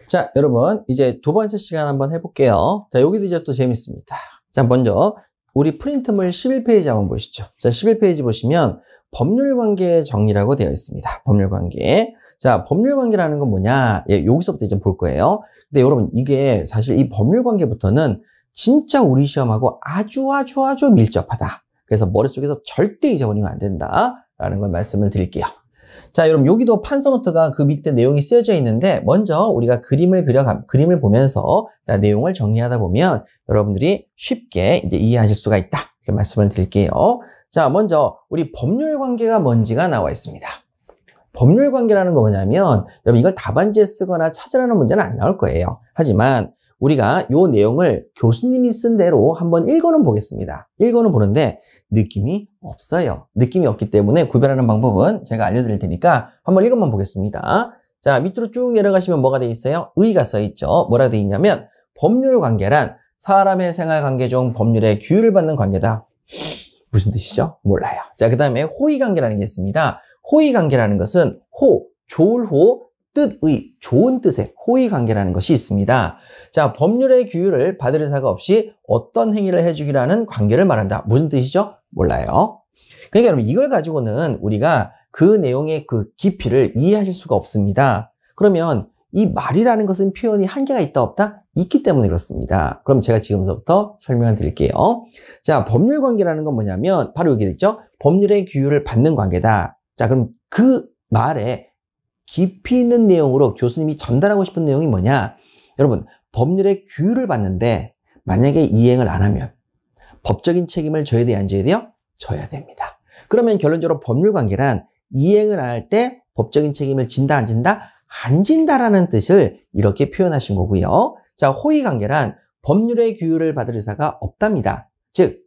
자, 여러분, 이제 두 번째 시간 한번 해볼게요. 자, 여기도 이제 또 재밌습니다. 자, 먼저, 우리 프린트물 11페이지 한번 보시죠. 자, 11페이지 보시면, 법률관계 정리라고 되어 있습니다. 법률관계. 자, 법률관계라는 건 뭐냐? 예, 여기서부터 이제 볼 거예요. 근데 여러분, 이게 사실 이 법률관계부터는 진짜 우리 시험하고 아주 밀접하다. 그래서 머릿속에서 절대 잊어버리면 안 된다. 라는 걸 말씀을 드릴게요. 자, 여러분, 여기도 판서노트가 그 밑에 내용이 쓰여져 있는데, 먼저 우리가 그림을 보면서 자, 내용을 정리하다 보면 여러분들이 쉽게 이제 이해하실 수가 있다. 이렇게 말씀을 드릴게요. 자, 먼저 우리 법률관계가 뭔지가 나와 있습니다. 법률관계라는 거 뭐냐면, 여러분, 이걸 답안지에 쓰거나 찾으라는 문제는 안 나올 거예요. 하지만 우리가 요 내용을 교수님이 쓴 대로 한번 읽어는 보겠습니다. 읽어는 보는데 느낌이 없어요. 느낌이 없기 때문에 구별하는 방법은 제가 알려드릴 테니까 한번 읽어만 보겠습니다. 자, 밑으로 쭉 내려가시면 뭐가 돼 있어요? 의가 써 있죠. 뭐라 돼 있냐면 법률관계란 사람의 생활관계 중 법률의 규율을 받는 관계다. 무슨 뜻이죠? 몰라요. 자, 그 다음에 호의관계라는 게 있습니다. 호의관계라는 것은 좋을 호, 뜻의, 좋은 뜻의 호의관계라는 것이 있습니다. 자, 법률의 규율을 받을 의사가 없이 어떤 행위를 해주기로 하는 관계를 말한다. 무슨 뜻이죠? 몰라요. 그러니까 여러분, 이걸 가지고는 우리가 그 내용의 그 깊이를 이해하실 수가 없습니다. 그러면 이 말이라는 것은 표현이 한계가 있다 없다? 있기 때문에 그렇습니다. 그럼 제가 지금부터 설명을 드릴게요. 자, 법률관계라는 건 뭐냐면 바로 여기 있죠? 법률의 규율을 받는 관계다. 자, 그럼 그 말에 깊이 있는 내용으로 교수님이 전달하고 싶은 내용이 뭐냐? 여러분, 법률의 규율을 받는데 만약에 이행을 안 하면 법적인 책임을 져야 돼요? 안 져야 돼요? 져야 됩니다. 그러면 결론적으로 법률관계란 이행을 안 할 때 법적인 책임을 진다 안 진다? 안 진다라는 뜻을 이렇게 표현하신 거고요. 자, 호의관계란 법률의 규율을 받을 의사가 없답니다. 즉,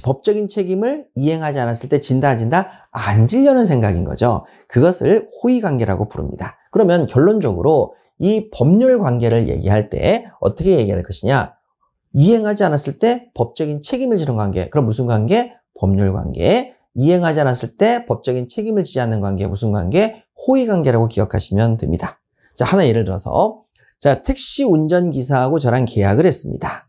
법적인 책임을 이행하지 않았을 때 진다 안 진다? 안 지려는 생각인 거죠. 그것을 호의관계라고 부릅니다. 그러면 결론적으로 이 법률관계를 얘기할 때 어떻게 얘기할 것이냐? 이행하지 않았을 때 법적인 책임을 지는 관계. 그럼 무슨 관계? 법률관계. 이행하지 않았을 때 법적인 책임을 지지 않는 관계. 무슨 관계? 호의관계라고 기억하시면 됩니다. 자, 하나 예를 들어서 자, 택시 운전기사하고 저랑 계약을 했습니다.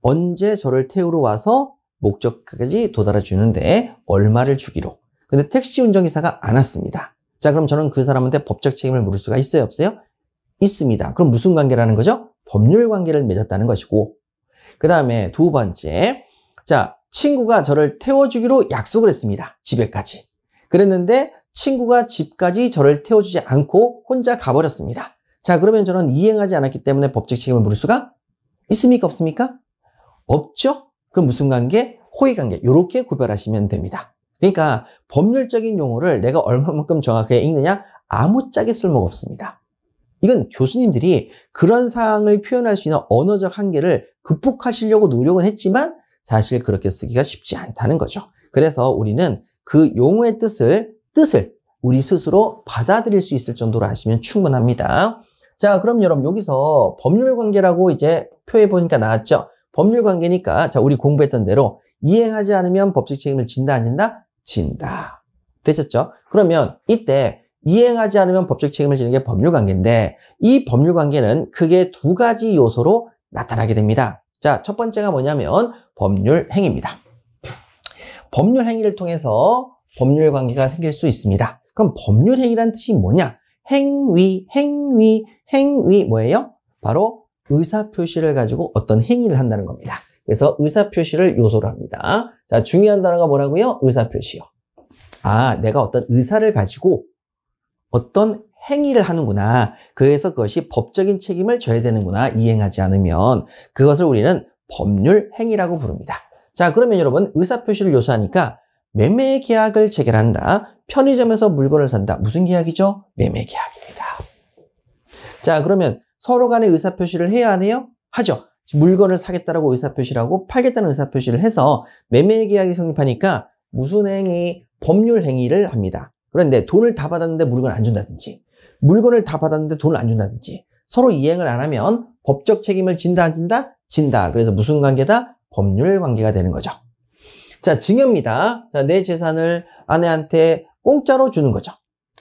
언제 저를 태우러 와서 목적까지 도달해 주는데 얼마를 주기로. 근데 택시 운전기사가 안 왔습니다. 자, 그럼 저는 그 사람한테 법적 책임을 물을 수가 있어요? 없어요? 있습니다. 그럼 무슨 관계라는 거죠? 법률 관계를 맺었다는 것이고. 그 다음에 두 번째. 자, 친구가 저를 태워주기로 약속을 했습니다. 집에까지. 그랬는데 친구가 집까지 저를 태워주지 않고 혼자 가버렸습니다. 자, 그러면 저는 이행하지 않았기 때문에 법적 책임을 물을 수가 있습니까? 없습니까? 없죠? 그럼 무슨 관계? 호의관계. 이렇게 구별하시면 됩니다. 그러니까 법률적인 용어를 내가 얼마만큼 정확하게 읽느냐? 아무짝에 쓸모가 없습니다. 이건 교수님들이 그런 사항을 표현할 수 있는 언어적 한계를 극복하시려고 노력은 했지만 사실 그렇게 쓰기가 쉽지 않다는 거죠. 그래서 우리는 그 용어의 뜻을 우리 스스로 받아들일 수 있을 정도로 하시면 충분합니다. 자, 그럼 여러분 여기서 법률관계라고 이제 표해 보니까 나왔죠? 법률관계니까 자, 우리 공부했던 대로 이행하지 않으면 법적 책임을 진다 안 진다? 진다. 되셨죠? 그러면 이때 이행하지 않으면 법적 책임을 지는 게 법률관계인데 이 법률관계는 크게 두 가지 요소로 나타나게 됩니다. 자, 첫 번째가 뭐냐면 법률행위입니다. 법률행위를 통해서 법률관계가 생길 수 있습니다. 그럼 법률행위란 뜻이 뭐냐? 행위 뭐예요? 바로 의사표시를 가지고 어떤 행위를 한다는 겁니다. 그래서 의사표시를 요소로 합니다. 자, 중요한 단어가 뭐라고요? 의사표시요. 아, 내가 어떤 의사를 가지고 어떤 행위를 하는구나. 그래서 그것이 법적인 책임을 져야 되는구나. 이행하지 않으면. 그것을 우리는 법률행위라고 부릅니다. 자, 그러면 여러분 의사표시를 요소하니까 매매 계약을 체결한다. 편의점에서 물건을 산다. 무슨 계약이죠? 매매 계약입니다. 자, 그러면 서로 간에 의사표시를 해야 하네요? 하죠. 물건을 사겠다라고 의사표시를 하고 팔겠다는 의사표시를 해서 매매 계약이 성립하니까 무슨 행위? 법률 행위를 합니다. 그런데 돈을 다 받았는데 물건을 안 준다든지 물건을 다 받았는데 돈을 안 준다든지 서로 이행을 안 하면 법적 책임을 진다 안 진다? 진다. 그래서 무슨 관계다? 법률 관계가 되는 거죠. 자, 증여입니다. 자, 내 재산을 아내한테 공짜로 주는 거죠.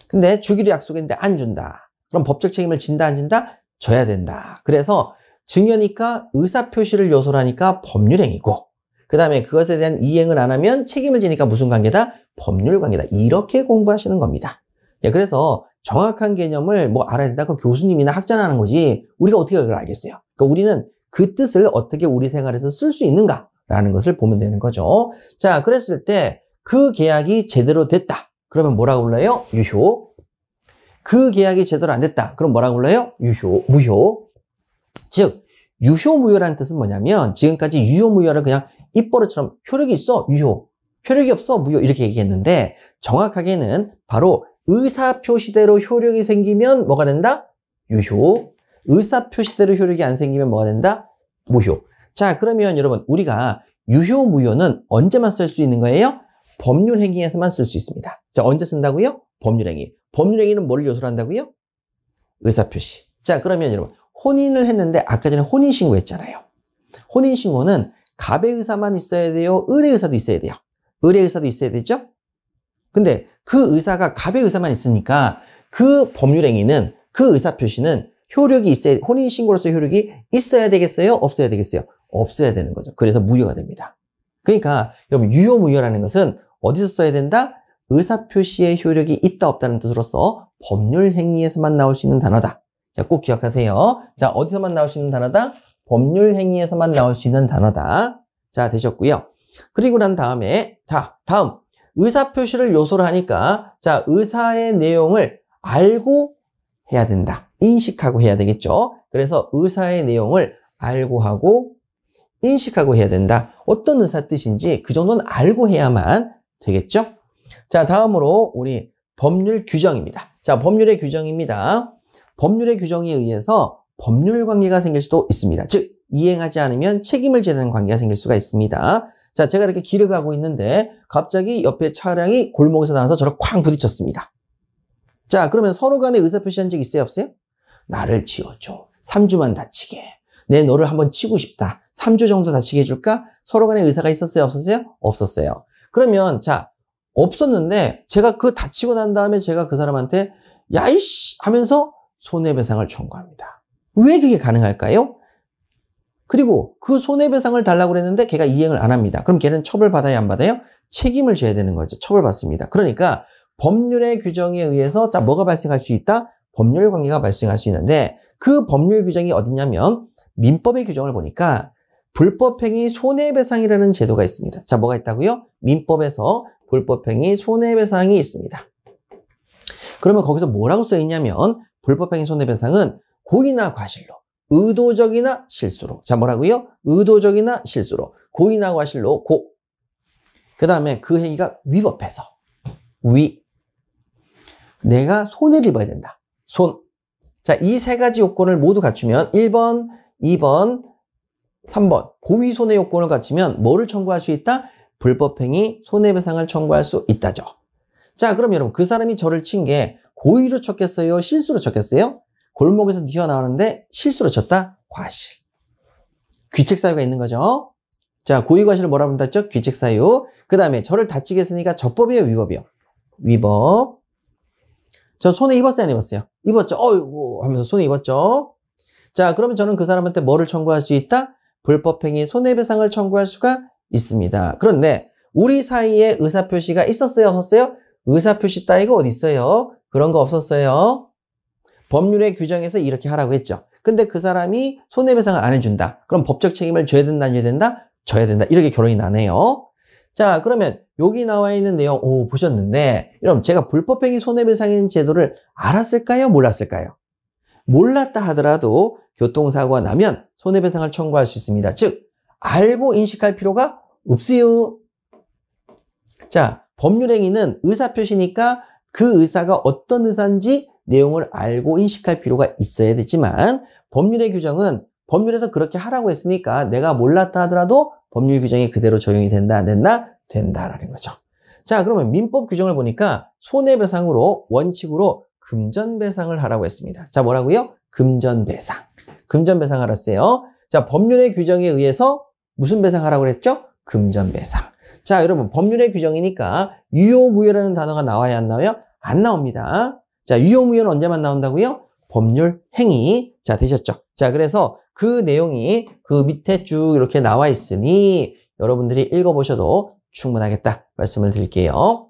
근데 주기로 약속했는데 안 준다. 그럼 법적 책임을 진다 안 진다? 줘야 된다. 그래서 증여니까 의사표시를 요소로 하니까 법률행위고, 그 다음에 그것에 대한 이행을 안 하면 책임을 지니까 무슨 관계다? 법률관계다. 이렇게 공부하시는 겁니다. 예, 그래서 정확한 개념을 뭐 알아야 된다. 그 교수님이나 학자나 하는 거지 우리가 어떻게 그걸 알겠어요? 그러니까 우리는 그 뜻을 어떻게 우리 생활에서 쓸 수 있는가라는 것을 보면 되는 거죠. 자, 그랬을 때 그 계약이 제대로 됐다. 그러면 뭐라고 불러요? 유효. 그 계약이 제대로 안 됐다. 그럼 뭐라고 불러요? 유효, 무효. 즉, 유효, 무효라는 뜻은 뭐냐면 지금까지 유효, 무효를 그냥 입버릇처럼 효력이 있어, 유효. 효력이 없어, 무효. 이렇게 얘기했는데 정확하게는 바로 의사표시대로 효력이 생기면 뭐가 된다? 유효. 의사표시대로 효력이 안 생기면 뭐가 된다? 무효. 자, 그러면 여러분 우리가 유효, 무효는 언제만 쓸 수 있는 거예요? 법률행위에서만 쓸 수 있습니다. 자, 언제 쓴다고요? 법률행위. 법률행위는 뭐를 요소로 한다고요? 의사표시. 자, 그러면 여러분 혼인을 했는데 아까 전에 혼인신고 했잖아요. 혼인신고는 갑의 의사만 있어야 돼요? 을의 의사도 있어야 돼요? 을의 의사도 있어야 되죠? 근데 그 의사가 갑의 의사만 있으니까 그 법률행위는, 그 의사표시는 효력이 있어야, 혼인신고로서 효력이 있어야 되겠어요? 없어야 되겠어요? 없어야 되는 거죠. 그래서 무효가 됩니다. 그러니까 여러분 유효, 무효라는 것은 어디서 써야 된다? 의사표시의 효력이 있다 없다는 뜻으로서 법률행위에서만 나올 수 있는 단어다. 자, 꼭 기억하세요. 자, 어디서만 나올 수 있는 단어다? 법률행위에서만 나올 수 있는 단어다. 자, 되셨고요. 그리고 난 다음에, 자, 다음. 의사표시를 요소로 하니까, 자, 의사의 내용을 알고 해야 된다. 인식하고 해야 되겠죠. 그래서 의사의 내용을 알고 하고, 인식하고 해야 된다. 어떤 의사 뜻인지 그 정도는 알고 해야만 되겠죠. 자, 다음으로 우리 법률 규정입니다. 자, 법률의 규정입니다. 법률의 규정에 의해서 법률 관계가 생길 수도 있습니다. 즉, 이행하지 않으면 책임을 져야 되는 관계가 생길 수가 있습니다. 자, 제가 이렇게 길을 가고 있는데 갑자기 옆에 차량이 골목에서 나와서 저를 쾅 부딪혔습니다. 자, 그러면 서로 간에 의사표시한 적 있어요, 없어요? 나를 치워줘. 3주만 다치게. 내 너를 한번 치고 싶다. 3주 정도 다치게 해줄까? 서로 간에 의사가 있었어요, 없었어요? 없었어요. 그러면 자, 없었는데 제가 그 다치고 난 다음에 제가 그 사람한테 야이씨 하면서 손해배상을 청구합니다. 왜 그게 가능할까요? 그리고 그 손해배상을 달라고 그랬는데 걔가 이행을 안 합니다. 그럼 걔는 처벌받아야 안 받아요? 책임을 져야 되는 거죠. 처벌받습니다. 그러니까 법률의 규정에 의해서 자, 뭐가 발생할 수 있다? 법률 관계가 발생할 수 있는데 그 법률 규정이 어디냐면 민법의 규정을 보니까 불법행위 손해배상이라는 제도가 있습니다. 자, 뭐가 있다고요? 민법에서 불법행위 손해배상이 있습니다. 그러면 거기서 뭐라고 써 있냐면 불법행위 손해배상은 고의나 과실로, 의도적이나 실수로. 자, 뭐라고요? 의도적이나 실수로. 고의나 과실로 고. 그 다음에 그 행위가 위법해서 위. 내가 손해를 입어야 된다. 손. 자, 이 세 가지 요건을 모두 갖추면 1번, 2번, 3번 고의 손해 요건을 갖추면 뭐를 청구할 수 있다? 불법행위 손해배상을 청구할 수 있다죠. 자, 그럼 여러분 그 사람이 저를 친 게 고의로 쳤겠어요? 실수로 쳤겠어요? 골목에서 튀어나오는데 실수로 쳤다? 과실. 귀책사유가 있는 거죠. 자, 고의 과실을 뭐라고 부른다죠? 귀책사유. 그 다음에 저를 다치게 했으니까 저법이에요, 위법이요? 위법. 저 손해 입었어요, 안 입었어요? 입었죠. 어이구 하면서 손해 입었죠. 자, 그러면 저는 그 사람한테 뭐를 청구할 수 있다? 불법행위 손해배상을 청구할 수가 있습니다. 그런데 우리 사이에 의사표시가 있었어요, 없었어요? 의사표시 따위가 어디 있어요? 그런 거 없었어요. 법률의 규정에서 이렇게 하라고 했죠. 근데 그 사람이 손해배상을 안 해준다. 그럼 법적 책임을 져야 된다, 안 져야 된다? 져야 된다. 이렇게 결론이 나네요. 자, 그러면 여기 나와 있는 내용 보셨는데 여러분 제가 불법행위 손해배상인 제도를 알았을까요? 몰랐을까요? 몰랐다 하더라도 교통사고가 나면 손해배상을 청구할 수 있습니다. 즉 알고 인식할 필요가 없어요. 자, 법률행위는 의사표시니까 그 의사가 어떤 의사인지 내용을 알고 인식할 필요가 있어야 되지만 법률의 규정은 법률에서 그렇게 하라고 했으니까 내가 몰랐다 하더라도 법률 규정이 그대로 적용이 된다, 안 된다? 된다라는 거죠. 자, 그러면 민법 규정을 보니까 손해배상으로 원칙으로 금전배상을 하라고 했습니다. 자, 뭐라고요? 금전배상. 금전배상 알았어요. 자, 법률의 규정에 의해서 무슨 배상하라고 그랬죠? 금전배상. 자, 여러분 법률의 규정이니까 유효, 무효라는 단어가 나와야 안 나와요? 안 나옵니다. 자, 유효, 무효는 언제만 나온다고요? 법률 행위. 자, 되셨죠? 자, 그래서 그 내용이 그 밑에 쭉 이렇게 나와 있으니 여러분들이 읽어보셔도 충분하겠다 말씀을 드릴게요.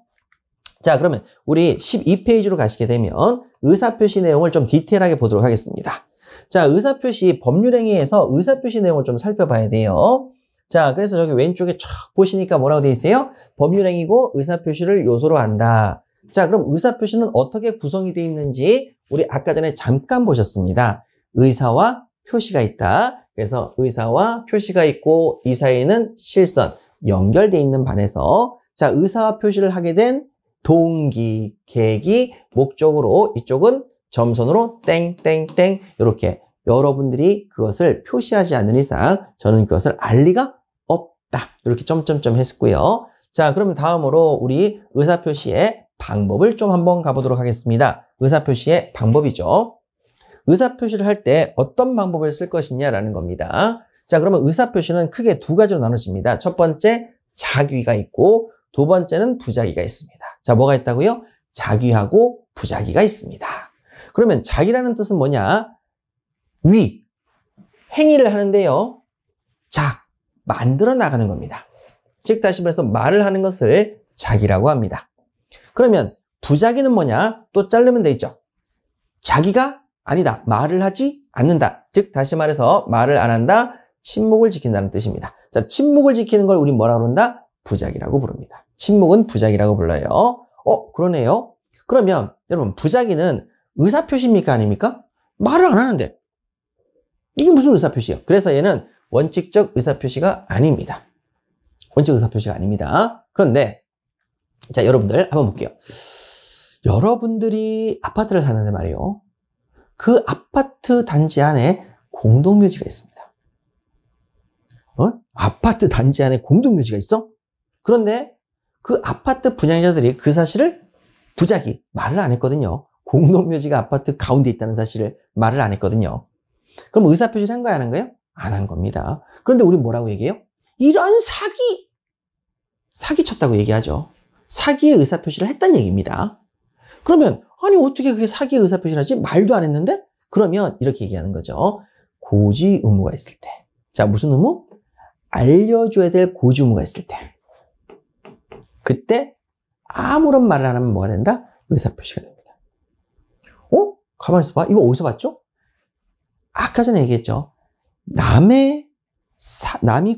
자, 그러면 우리 12페이지로 가시게 되면 의사표시 내용을 좀 디테일하게 보도록 하겠습니다. 자, 의사표시 법률행위에서 의사표시 내용을 좀 살펴봐야 돼요. 자, 그래서 저기 왼쪽에 쫙 보시니까 뭐라고 되어 있어요? 법률행위고 의사표시를 요소로 한다. 자, 그럼 의사표시는 어떻게 구성이 되어 있는지 우리 아까 전에 잠깐 보셨습니다. 의사와 표시가 있다. 그래서 의사와 표시가 있고 이 사이에는 실선, 연결되어 있는 반에서 자, 의사와 표시를 하게 된 동기, 계기, 목적으로 이쪽은 점선으로 땡땡땡 이렇게 여러분들이 그것을 표시하지 않는 이상 저는 그것을 알 리가 없다. 이렇게 점점점 했고요. 자, 그러면 다음으로 우리 의사표시의 방법을 좀 한번 가보도록 하겠습니다. 의사표시의 방법이죠. 의사표시를 할 때 어떤 방법을 쓸 것이냐라는 겁니다. 자, 그러면 의사표시는 크게 두 가지로 나눠집니다. 첫 번째, 자귀가 있고 두 번째는 부자귀가 있습니다. 자, 뭐가 있다고요? 자귀하고 부자귀가 있습니다. 그러면 자귀라는 뜻은 뭐냐? 위, 행위를 하는데요. 자, 만들어 나가는 겁니다. 즉 다시 말해서 말을 하는 것을 자귀라고 합니다. 그러면 부자귀는 뭐냐? 또 자르면 돼 있죠. 자기가 아니다. 말을 하지 않는다. 즉 다시 말해서 말을 안 한다. 침묵을 지킨다는 뜻입니다. 자, 침묵을 지키는 걸 우리 뭐라 그런다? 부자귀라고 부릅니다. 침묵은 부자귀라고 불러요. 그러네요. 그러면 여러분 부자귀는 의사표시입니까? 아닙니까? 말을 안 하는데 이게 무슨 의사표시예요? 그래서 얘는 원칙적 의사표시가 아닙니다. 원칙 의사표시가 아닙니다. 그런데 자, 여러분들 한번 볼게요. 여러분들이 아파트를 사는데 말이에요. 그 아파트 단지 안에 공동묘지가 있습니다. 아파트 단지 안에 공동묘지가 있어? 그런데 그 아파트 분양자들이 그 사실을 부자귀 말을 안 했거든요. 공동묘지가 아파트 가운데 있다는 사실을 말을 안 했거든요. 그럼 의사표시를 한 거야, 안 한 거예요? 안 한 겁니다. 그런데 우리 뭐라고 얘기해요? 이런 사기 쳤다고 얘기하죠. 사기의 의사표시를 했다는 얘기입니다. 그러면 아니 어떻게 그게 사기의 의사표시를 하지? 말도 안 했는데? 그러면 이렇게 얘기하는 거죠. 고지 의무가 있을 때. 자, 무슨 의무? 알려줘야 될 고지 의무가 있을 때. 그때 아무런 말을 안 하면 뭐가 된다? 의사표시가 됩니다. 가만히 있어봐. 이거 어디서 봤죠? 아까 전에 얘기했죠. 남이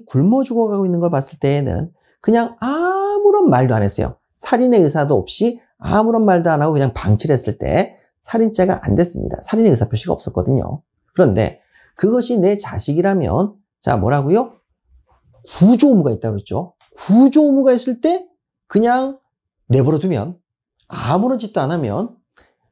굶어 죽어가고 있는 걸 봤을 때에는 그냥 아무런 말도 안 했어요. 살인의 의사도 없이 아무런 말도 안 하고 그냥 방치를 했을 때 살인죄가 안 됐습니다. 살인의 의사표시가 없었거든요. 그런데 그것이 내 자식이라면 자, 뭐라고요? 구조 의무가 있다고 그랬죠. 구조 의무가 있을 때 그냥 내버려 두면 아무런 짓도 안 하면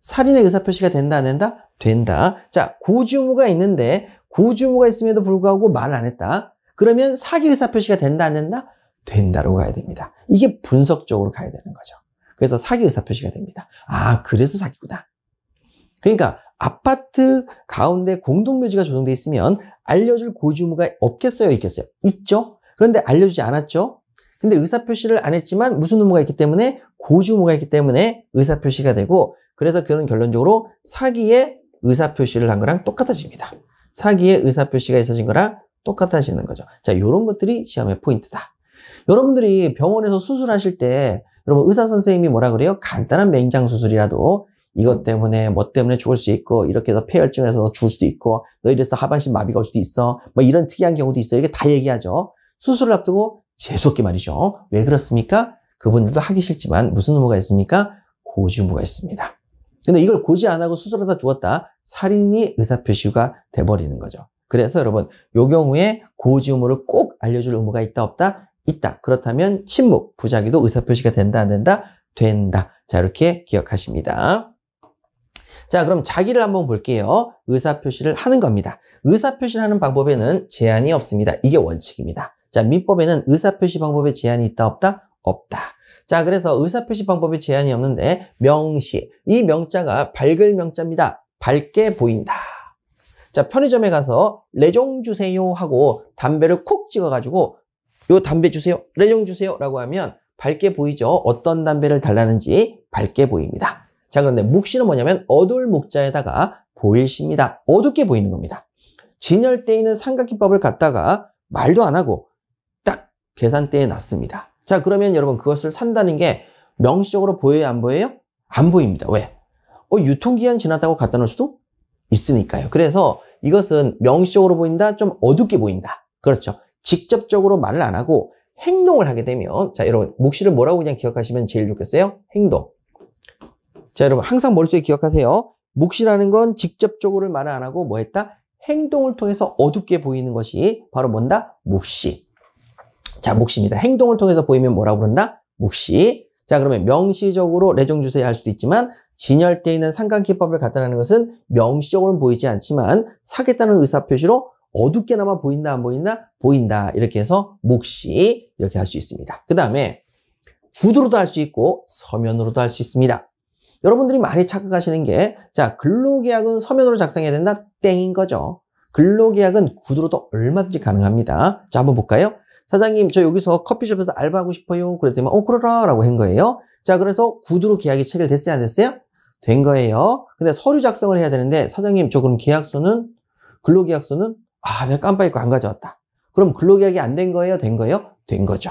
살인의 의사표시가 된다 안 된다? 된다. 자, 고지 의무가 있는데 고지 의무가 있음에도 불구하고 말을 안 했다. 그러면 사기 의사표시가 된다 안 된다? 된다로 가야 됩니다. 이게 분석적으로 가야 되는 거죠. 그래서 사기 의사표시가 됩니다. 아, 그래서 사기구나. 그러니까 아파트 가운데 공동묘지가 조성되어 있으면 알려줄 고지 의무가 없겠어요? 있겠어요? 있죠? 그런데 알려주지 않았죠? 근데 의사표시를 안 했지만 무슨 의무가 있기 때문에? 고지 의무가 있기 때문에 의사표시가 되고 그래서 그는 결론적으로 사기의 의사표시를 한 거랑 똑같아집니다. 사기의 의사표시가 있어진 거랑 똑같아지는 거죠. 자, 이런 것들이 시험의 포인트다. 여러분들이 병원에서 수술하실 때 여러분 의사 선생님이 뭐라 그래요? 간단한 맹장 수술이라도 이것 때문에 뭐 때문에 죽을 수 있고 이렇게 해서 폐혈증을 해서 죽을 수도 있고 너 이래서 하반신 마비가 올 수도 있어 뭐 이런 특이한 경우도 있어 이렇게 다 얘기하죠. 수술을 앞두고 재수없게 말이죠. 왜 그렇습니까? 그분들도 하기 싫지만 무슨 의무가 있습니까? 고지 의무가 있습니다. 근데 이걸 고지 안 하고 수술하다 죽었다. 살인이 의사표시가 돼버리는 거죠. 그래서 여러분 요 경우에 고지 의무를 꼭 알려줄 의무가 있다 없다? 있다. 그렇다면 침묵, 부자귀도 의사표시가 된다 안 된다? 된다. 자, 이렇게 기억하십니다. 자, 그럼 자기를 한번 볼게요. 의사표시를 하는 겁니다. 의사표시를 하는 방법에는 제한이 없습니다. 이게 원칙입니다. 자, 민법에는 의사표시 방법에 제한이 있다 없다? 없다. 자, 그래서 의사표시 방법에 제한이 없는데 명시, 이 명자가 밝을 명자입니다. 밝게 보인다. 자, 편의점에 가서 레종 주세요 하고 담배를 콕 찍어가지고 요 담배 주세요, 레종 주세요 라고 하면 밝게 보이죠. 어떤 담배를 달라는지 밝게 보입니다. 자, 그런데 묵시는 뭐냐면 어돌 묵자에다가 보일시입니다. 어둡게 보이는 겁니다. 진열대에 있는 삼각김밥을 갖다가 말도 안 하고 딱 계산대에 놨습니다. 자, 그러면 여러분 그것을 산다는 게 명시적으로 보여요, 안 보여요? 안 보입니다. 왜? 유통기한 지났다고 갖다 놓을 수도 있으니까요. 그래서 이것은 명시적으로 보인다, 좀 어둡게 보인다. 그렇죠. 직접적으로 말을 안 하고 행동을 하게 되면, 자, 여러분 묵시를 뭐라고 그냥 기억하시면 제일 좋겠어요? 행동. 자, 여러분 항상 머릿속에 기억하세요. 묵시라는 건 직접적으로 말을 안 하고 뭐 했다? 행동을 통해서 어둡게 보이는 것이 바로 뭔다? 묵시. 자, 묵시입니다. 행동을 통해서 보이면 뭐라고 그런다? 묵시. 자, 그러면 명시적으로 레종주세에 할 수도 있지만 진열대에 있는 삼각김밥을 갖다 놓는 것은 명시적으로는 보이지 않지만 사겠다는 의사표시로 어둡게나마 보인다, 안 보인다? 보인다. 이렇게 해서 묵시 이렇게 할 수 있습니다. 그 다음에 구두로도 할 수 있고 서면으로도 할 수 있습니다. 여러분들이 많이 착각하시는 게, 자, 근로계약은 서면으로 작성해야 된다? 땡인 거죠. 근로계약은 구두로도 얼마든지 가능합니다. 자, 한번 볼까요? 사장님, 저 여기서 커피숍에서 알바하고 싶어요. 그랬더니, 그러라 라고 한 거예요. 자, 그래서 구두로 계약이 체결됐어요, 안 됐어요? 된 거예요. 근데 서류 작성을 해야 되는데, 사장님, 저 그럼 근로계약서는, 내가 깜빡 잊고 안 가져왔다. 그럼 근로계약이 안 된 거예요? 된 거예요? 된 거죠.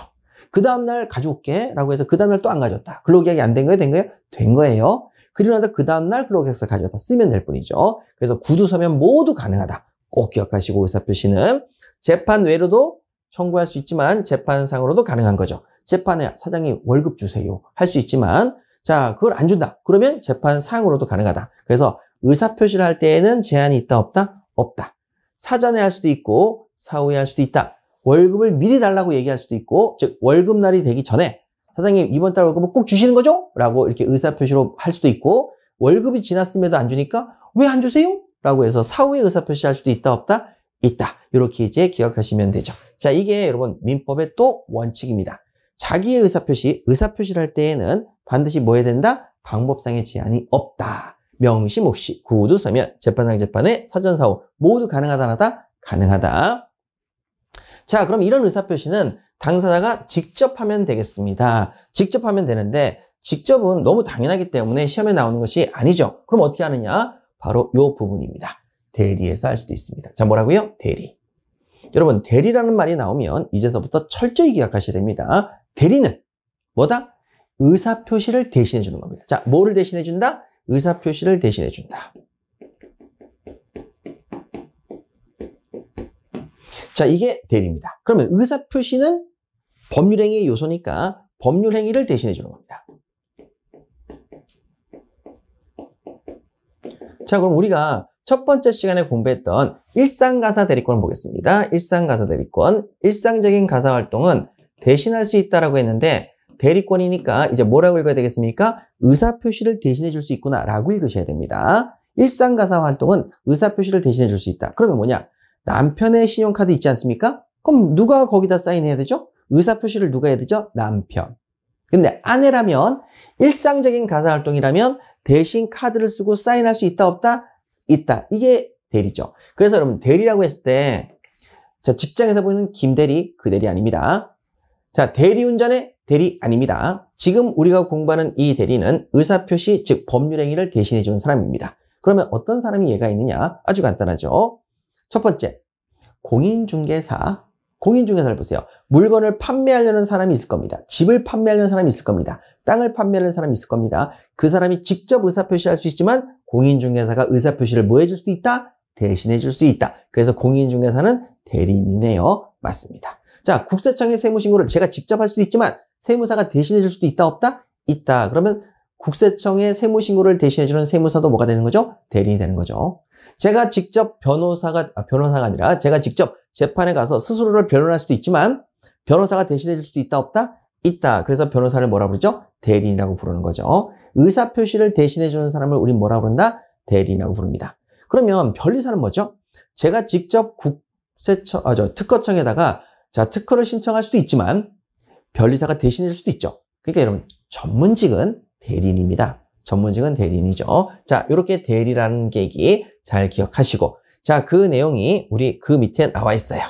그 다음날 가져올게 라고 해서 그 다음날 또 안 가져왔다. 근로계약이 안 된 거예요? 된 거예요? 된 거예요. 그리고 나서 그 다음날 근로계약서 가져왔다. 쓰면 될 뿐이죠. 그래서 구두 서면 모두 가능하다. 꼭 기억하시고 의사표시는 재판 외로도 청구할 수 있지만 재판상으로도 가능한 거죠. 재판에 사장님 월급 주세요 할 수 있지만, 자, 그걸 안 준다. 그러면 재판상으로도 가능하다. 그래서 의사표시를 할 때에는 제한이 있다, 없다? 없다. 사전에 할 수도 있고 사후에 할 수도 있다. 월급을 미리 달라고 얘기할 수도 있고, 즉 월급날이 되기 전에 사장님 이번 달 월급을 꼭 주시는 거죠? 라고 이렇게 의사표시로 할 수도 있고, 월급이 지났음에도 안 주니까 왜 안 주세요? 라고 해서 사후에 의사표시 할 수도 있다, 없다? 있다. 이렇게 이제 기억하시면 되죠. 자, 이게 여러분 민법의 또 원칙입니다. 자기의 의사표시를 할 때에는 반드시 뭐 해야 된다? 방법상의 제한이 없다. 명시, 묵시, 구두, 서면, 재판상, 재판에, 사전, 사후 모두 가능하다, 안 하다? 가능하다. 자, 그럼 이런 의사표시는 당사자가 직접 하면 되겠습니다. 직접 하면 되는데 직접은 너무 당연하기 때문에 시험에 나오는 것이 아니죠. 그럼 어떻게 하느냐? 바로 이 부분입니다. 대리에서 할 수도 있습니다. 자, 뭐라고요? 대리. 여러분, 대리라는 말이 나오면 이제서부터 철저히 기억하셔야 됩니다. 대리는 뭐다? 의사표시를 대신해 주는 겁니다. 자, 뭐를 대신해 준다? 의사표시를 대신해 준다. 자, 이게 대리입니다. 그러면 의사표시는 법률행위의 요소니까 법률행위를 대신해 주는 겁니다. 자, 그럼 우리가 첫 번째 시간에 공부했던 일상가사 대리권을 보겠습니다. 일상가사 대리권. 일상적인 가사활동은 대신할 수 있다라고 했는데 대리권이니까 이제 뭐라고 읽어야 되겠습니까? 의사표시를 대신해 줄 수 있구나 라고 읽으셔야 됩니다. 일상가사 활동은 의사표시를 대신해 줄 수 있다. 그러면 뭐냐? 남편의 신용카드 있지 않습니까? 그럼 누가 거기다 사인해야 되죠? 의사표시를 누가 해야 되죠? 남편. 근데 아내라면 일상적인 가사활동이라면 대신 카드를 쓰고 사인할 수 있다, 없다? 있다. 이게 대리죠. 그래서 여러분 대리라고 했을 때 자, 직장에서 보이는 김대리, 그 대리 아닙니다. 자, 대리운전의 대리 아닙니다. 지금 우리가 공부하는 이 대리는 의사표시, 즉 법률행위를 대신해 주는 사람입니다. 그러면 어떤 사람이 얘가 있느냐? 아주 간단하죠. 첫 번째, 공인중개사. 공인중개사를 보세요. 물건을 판매하려는 사람이 있을 겁니다. 집을 판매하려는 사람이 있을 겁니다. 땅을 판매하려는 사람이 있을 겁니다. 그 사람이 직접 의사표시할 수 있지만 공인중개사가 의사표시를 뭐 해줄 수 있다? 대신해 줄 수 있다. 그래서 공인중개사는 대리인이네요. 맞습니다. 자, 국세청의 세무신고를 제가 직접 할 수도 있지만 세무사가 대신해 줄 수도 있다, 없다? 있다. 그러면 국세청의 세무신고를 대신해 주는 세무사도 뭐가 되는 거죠? 대리인이 되는 거죠. 제가 직접 변호사가 아니라 제가 직접 재판에 가서 스스로를 변호할 수도 있지만 변호사가 대신해 줄 수도 있다, 없다? 있다. 그래서 변호사를 뭐라 부르죠? 대리인이라고 부르는 거죠. 의사표시를 대신해 주는 사람을 우린 뭐라 부른다? 대리인이라고 부릅니다. 그러면 변리사는 뭐죠? 제가 직접 특허청에다가 자, 특허를 신청할 수도 있지만 변리사가 대신해 줄 수도 있죠. 그러니까 여러분 전문직은 대리인입니다. 전문직은 대리인이죠. 자, 이렇게 대리라는 계기 잘 기억하시고, 자, 그 내용이 우리 그 밑에 나와 있어요.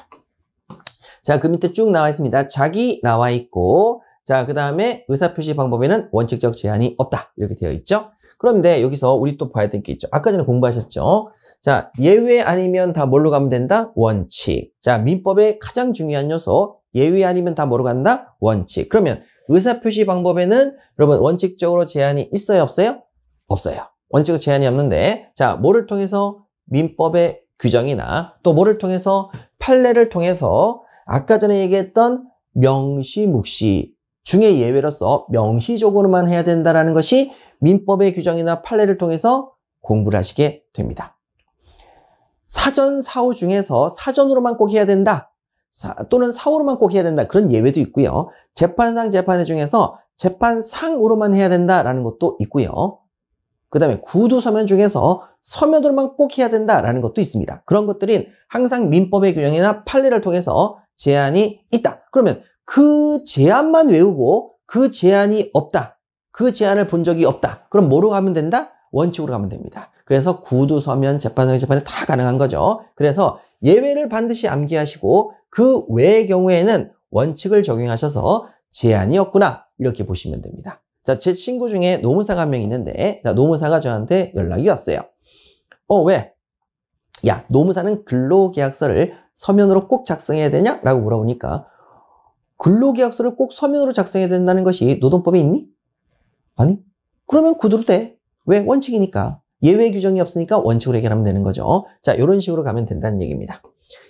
자, 그 밑에 쭉 나와 있습니다. 자기 나와 있고, 자, 그 다음에 의사표시 방법에는 원칙적 제한이 없다. 이렇게 되어 있죠. 그런데 여기서 우리 또 봐야 될 게 있죠. 아까 전에 공부하셨죠? 자, 예외 아니면 다 뭘로 가면 된다? 원칙. 자, 민법의 가장 중요한 요소. 예외 아니면 다 뭐로 간다? 원칙. 그러면 의사표시 방법에는 여러분 원칙적으로 제한이 있어요? 없어요? 없어요. 원칙적 제한이 없는데, 자, 뭐를 통해서? 민법의 규정이나 또 뭐를 통해서? 판례를 통해서 아까 전에 얘기했던 명시, 묵시 중에 예외로서 명시적으로만 해야 된다는 것이 민법의 규정이나 판례를 통해서 공부를 하시게 됩니다. 사전, 사후 중에서 사전으로만 꼭 해야 된다. 또는 사후로만 꼭 해야 된다. 그런 예외도 있고요. 재판상, 재판회 중에서 재판상으로만 해야 된다라는 것도 있고요. 그 다음에 구두 서면 중에서 서면으로만 꼭 해야 된다라는 것도 있습니다. 그런 것들은 항상 민법의 규정이나 판례를 통해서 제한이 있다. 그러면 그 제한만 외우고 그 제한이 없다. 그 제한을 본 적이 없다. 그럼 뭐로 가면 된다? 원칙으로 가면 됩니다. 그래서 구두, 서면, 재판상, 재판에 다 가능한 거죠. 그래서 예외를 반드시 암기하시고 그 외의 경우에는 원칙을 적용하셔서 제한이 없구나. 이렇게 보시면 됩니다. 자, 제 친구 중에 노무사가 한 명 있는데, 자, 노무사가 저한테 연락이 왔어요. 왜? 야, 노무사는 근로계약서를 서면으로 꼭 작성해야 되냐? 라고 물어보니까, 근로계약서를 꼭 서면으로 작성해야 된다는 것이 노동법에 있니? 아니? 그러면 구두로 돼. 왜? 원칙이니까. 예외 규정이 없으니까 원칙으로 해결하면 되는 거죠. 자, 이런 식으로 가면 된다는 얘기입니다.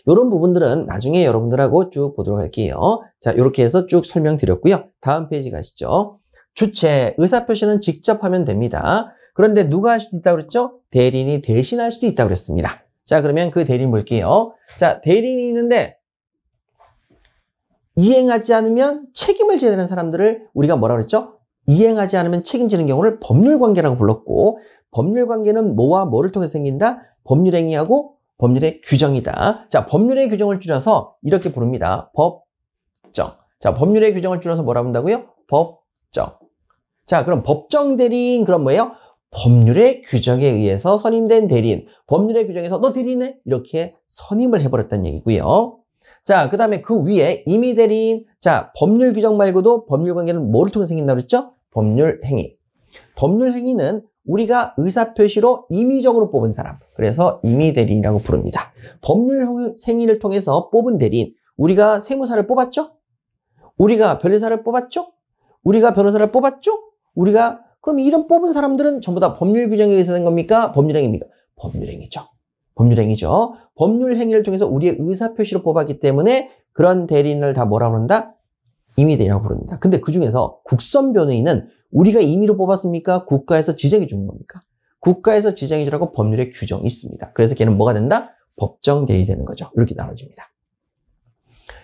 이런 부분들은 나중에 여러분들하고 쭉 보도록 할게요. 자, 이렇게 해서 쭉 설명드렸고요. 다음 페이지 가시죠. 주체, 의사표시는 직접 하면 됩니다. 그런데 누가 할 수도 있다고 그랬죠? 대리인이 대신할 수도 있다고 그랬습니다. 자, 그러면 그 대리인 볼게요. 자, 대리인이 있는데 이행하지 않으면 책임을 져야 되는 사람들을 우리가 뭐라고 그랬죠? 이행하지 않으면 책임지는 경우를 법률관계라고 불렀고, 법률관계는 뭐와 뭐를 통해서 생긴다? 법률행위하고 법률의 규정이다. 자, 법률의 규정을 줄여서 이렇게 부릅니다. 법정. 자, 법률의 규정을 줄여서 뭐라 한다고요? 법정. 자, 그럼 법정 대리인, 그럼 뭐예요? 법률의 규정에 의해서 선임된 대리인. 법률의 규정에서 너 대리인해? 이렇게 선임을 해버렸다는 얘기고요. 자, 그 다음에 그 위에 임의 대리인. 자, 법률 규정 말고도 법률 관계는 뭐를 통해 생긴다고 그랬죠? 법률 행위. 법률 행위는 우리가 의사표시로 임의적으로 뽑은 사람. 그래서 임의 대리인이라고 부릅니다. 법률 행위를 통해서 뽑은 대리인. 우리가 세무사를 뽑았죠? 우리가 변호사를 뽑았죠? 우리가 변호사를 뽑았죠? 그럼 이런 뽑은 사람들은 전부 다 법률 규정에 의해서 된 겁니까? 법률 행위입니까? 법률 행위죠. 법률 행위죠. 법률 행위를 통해서 우리의 의사표시로 뽑았기 때문에 그런 대리인을 다 뭐라고 한다? 임의대리라고 부릅니다. 근데 그 중에서 국선 변호인은 우리가 임의로 뽑았습니까? 국가에서 지정해 주는 겁니까? 국가에서 지정해 주라고 법률의 규정이 있습니다. 그래서 걔는 뭐가 된다? 법정 대리인이 되는 거죠. 이렇게 나눠집니다.